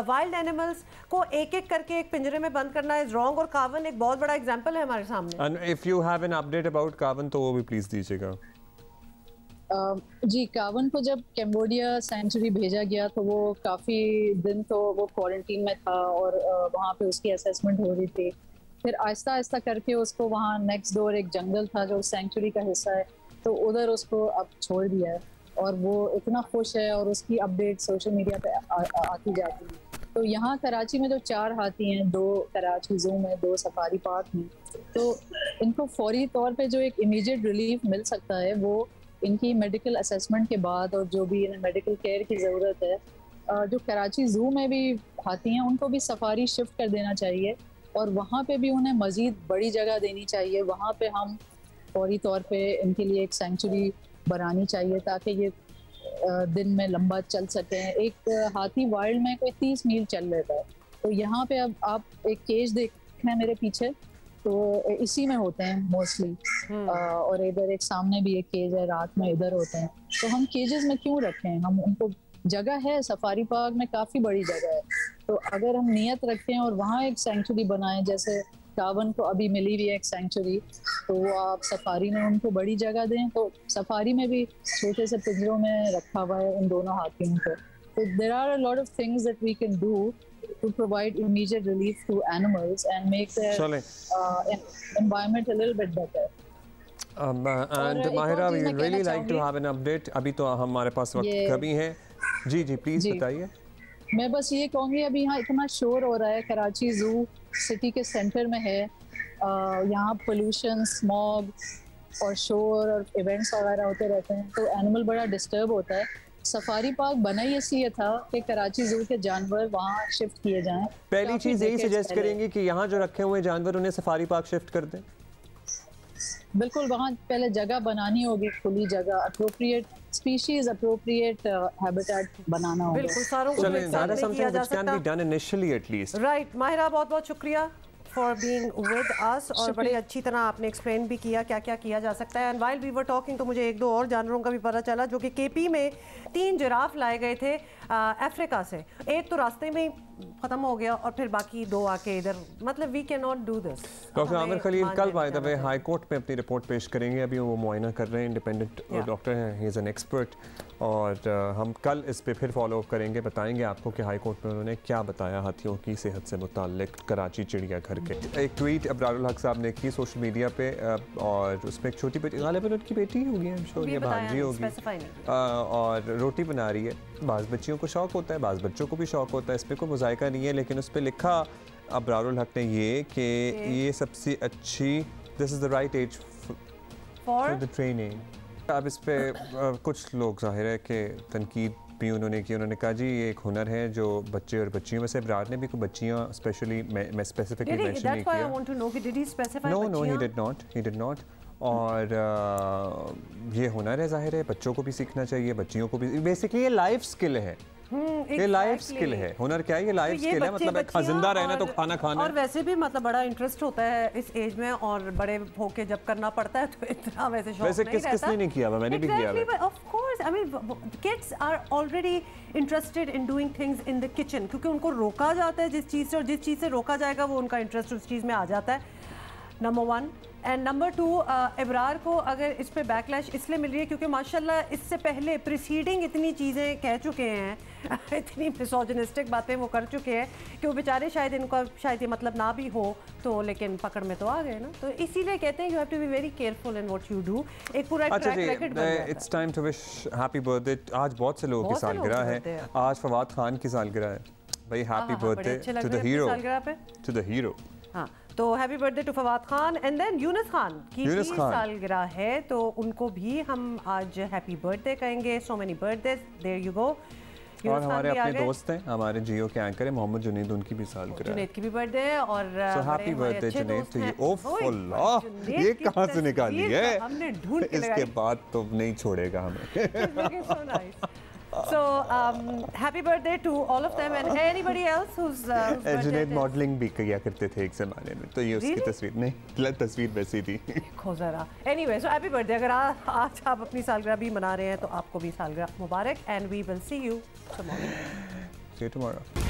वाइल्ड एनिमल्स को एक एक करके एक पिंजरे में बंद करना इज रॉन्ग, और कावन एक बहुत बड़ा एग्जांपल है हमारे सामने। And if you have an update about कावन तो वो भी प्लीज़ दीजिएगा। जी, कावन को जब कैम्बोडिया सेंचुरी भेजा गया तो वो काफ़ी दिन तो वो क्वारंटीन में था और वहाँ पे उसकी असेसमेंट हो रही थी। फिर आहिस्ता आहिस्ता करके उसको वहाँ नेक्स्ट डोर एक जंगल था जो सेंचुरी का हिस्सा है, तो उधर उसको अब छोड़ दिया है और वो इतना खुश है और उसकी अपडेट सोशल मीडिया पे आती जाती है। तो यहाँ कराची में जो 4 हाथी हैं, 2 कराची ज़ू में, 2 सफारी पार्क में, तो इनको फौरी तौर पे जो एक इमीडिएट रिलीफ मिल सकता है वो इनकी मेडिकल असेसमेंट के बाद, और जो भी इन्हें मेडिकल केयर की ज़रूरत है, जो कराची ज़ू में भी हाथी हैं उनको भी सफारी शिफ्ट कर देना चाहिए और वहाँ पे भी उन्हें मज़ीद बड़ी जगह देनी चाहिए। वहाँ पे हम फौरी तौर पे इनके लिए एक सेंचुरी बनानी चाहिए ताकि ये दिन में लंबा चल सकें। एक हाथी वाइल्ड में कोई 30 मील चल लेता है, तो यहाँ पे अब आप एक केज देख रहे हैं मेरे पीछे, तो इसी में होते हैं मोस्टली, और इधर एक सामने भी एक केज है, रात में इधर होते हैं। तो हम केजेस में क्यों रखें, हम उनको, जगह है सफारी पार्क में काफ़ी बड़ी जगह है, तो अगर हम नियत रखें और वहाँ एक सेंचुरी बनाएं, जैसे कावन को अभी मिली हुई है एक सेंचुरी, तो वो आप सफारी में उनको बड़ी जगह दें, तो सफारी में भी छोटे से पिंजरों में रखा हुआ है उन दोनों हाथियों को। तो there are a lot of things that we can do to provide immediate relief to animals and make their environment a little bit better. And Mahira, we would really like to have an update. अभी तो हमारे पास वक्त कमी है। जी जी please बताइए। मैं बस ये कहूँगी, अभी यहाँ इतना शोर हो रहा है, कराची ज़ू सिटी के सेंटर में है, यहाँ पोल्यूशन, स्मॉग और शोर और इवेंट्स वगैरह होते रहते हैं, तो एनिमल बड़ा डिस्टर्ब होता है। सफारी पार्क बना ही इसलिए था कि कराची ज़ू के जानवर वहाँ शिफ्ट किए जाएं। पहली चीज़ यही सजेस्ट करेंगे कि यहाँ जो रखे हुए जानवर उन्हें सफारी पार्क शिफ्ट कर दें। बिल्कुल, वहाँ पहले जगह बनानी होगी, खुली जगह, अप्रोप्रिएट स्पीशीज अप्रोप्रिएट हैबिटेट बनाना होगा। बिल्कुल, सारों को एक साथ नहीं किया जा सकता। राइट माहिरा, बहुत बहुत शुक्रिया फॉर बीइंग विद अस, और बड़ी अच्छी तरह आपने एक्सप्लेन भी किया क्या क्या किया जा सकता है। And while we were talking तो मुझे एक दो और जानवरों का भी पता चला जो कि केपी में 3 जिराफ लाए गए थे अफ्रीका से। एक तो रास्ते में खत्म हो गया और फिर बाकी 2 आके इधर, मतलब we can not do this. Doctor Aamir Khalil कल by the way high court में अपनी रिपोर्ट पेश करेंगे। अभी वो मुआयना कर रहे हैं, इंडिपेंडेंट डॉक्टर हैं, ही इज़ एन एक्सपर्ट, और हम कल इस पे फिर फॉलो अप करेंगे, बताएंगे आपको कि हाई कोर्ट में उन्होंने क्या बताया हाथियों की सेहत से मुताल्लिक कराची चिड़ियाघर के। एक ट्वीट अबरारुल हक साहब ने की सोशल मीडिया पे, और उसमें एक छोटी बेटी, गालिबन उनकी बेटी होगी, हम श्योर ये भांजी होगी, और रोटी बना रही है। बाज़ बच्चियों को शौक़ होता है, बाज़ बच्चों को भी शौक़ होता है, इस पर कोई मुज़ायका नहीं है, लेकिन उस पर लिखा अबरारुल हक ने ये कि ये सबसे अच्छी, this is the right age for the training. अब इस पे कुछ लोग जाहिर है कि तनकीद भी उन्होंने की। उन्होंने कहा जी ये एक हुनर है जो बच्चे और बच्चियों में से, अबरार ने भी कोई बच्चियाँ स्पेशली मैं स्पेसिफिकली मेंशन नहीं किया। No he did not. और ये हुनर है, जाहिर है बच्चों को भी सीखना चाहिए, बच्चियों को भी। बेसिकली ये लाइफ स्किल है, ये लाइफ स्किल है। हुनर क्या है? ये लाइफ स्किल है, मतलब जिंदा रहना तो खाना खाना। और वैसे भी मतलब बड़ा इंटरेस्ट होता है इस एज में, और बड़े होके जब करना पड़ता है तो इतना वैसे शौक नहीं रहता। किसने नहीं किया हुआ? मैंने भी किया है। Of course, I mean kids are already interested in doing things in the kitchen, क्योंकि उनको रोका जाता है जिस चीज़ से, और जिस चीज़ से रोका जाएगा वो उनका इंटरेस्ट उस चीज़ में आ जाता है, नंबर 1। एंड नंबर 2, इब्रार को अगर इस पे बैकलैश इसलिए मिल रही है क्योंकि माशाल्लाह इससे पहले प्रीसीडिंग इतनी चीज़ें कह चुके हैं, इतनी मिसोजिनिस्टिक बातें वो कर चुके हैं कि वो बेचारे शायद इनका शायद ये मतलब ना भी हो तो, लेकिन पकड़ में तो आ गए ना। तो इसीलिए कहते हैं you have to be very careful in what you do. एक पूरा ट्रैक रिकॉर्ड बन जाता है। It's time to wish happy birthday. आज बहुत से लोगों की सालगिरह है। आज फवाद खान की सालगिरह है भाई। Happy birthday to the hero, to the hero. हाँ, तो happy birthday to Fawad Khan. And then Younis Khan की भी सालगिरह है, तो उनको भी हम आज हैप्पी बर्थडे कहेंगे। So many birthdays, there you go. और हमारे अपने दोस्त हैं, हमारे जियो के एंकर हैं मोहम्मद जुनैद, उनकी भी सालगिरह है। जुनैद की भी बर्थडे है। और so happy birthday Junaid to you. ओफ अल्लाह, ये कहां से निकाली है? हमने ढूंढ के इसके बाद तो नहीं छोड़ेगा हमें। So happy birthday to all of them and anybody else who's Junaid modelling भी किया करते थे एक ज़माने में, तो ये उसकी तस्वीर नहीं, तस्वीर वैसी थी। खो जरा। Anyway, so happy birthday। अगर आज आप अपनी सालगिरह भी मना रहे हैं तो आपको भी सालगिरह मुबारक, and we will see you tomorrow। See you tomorrow।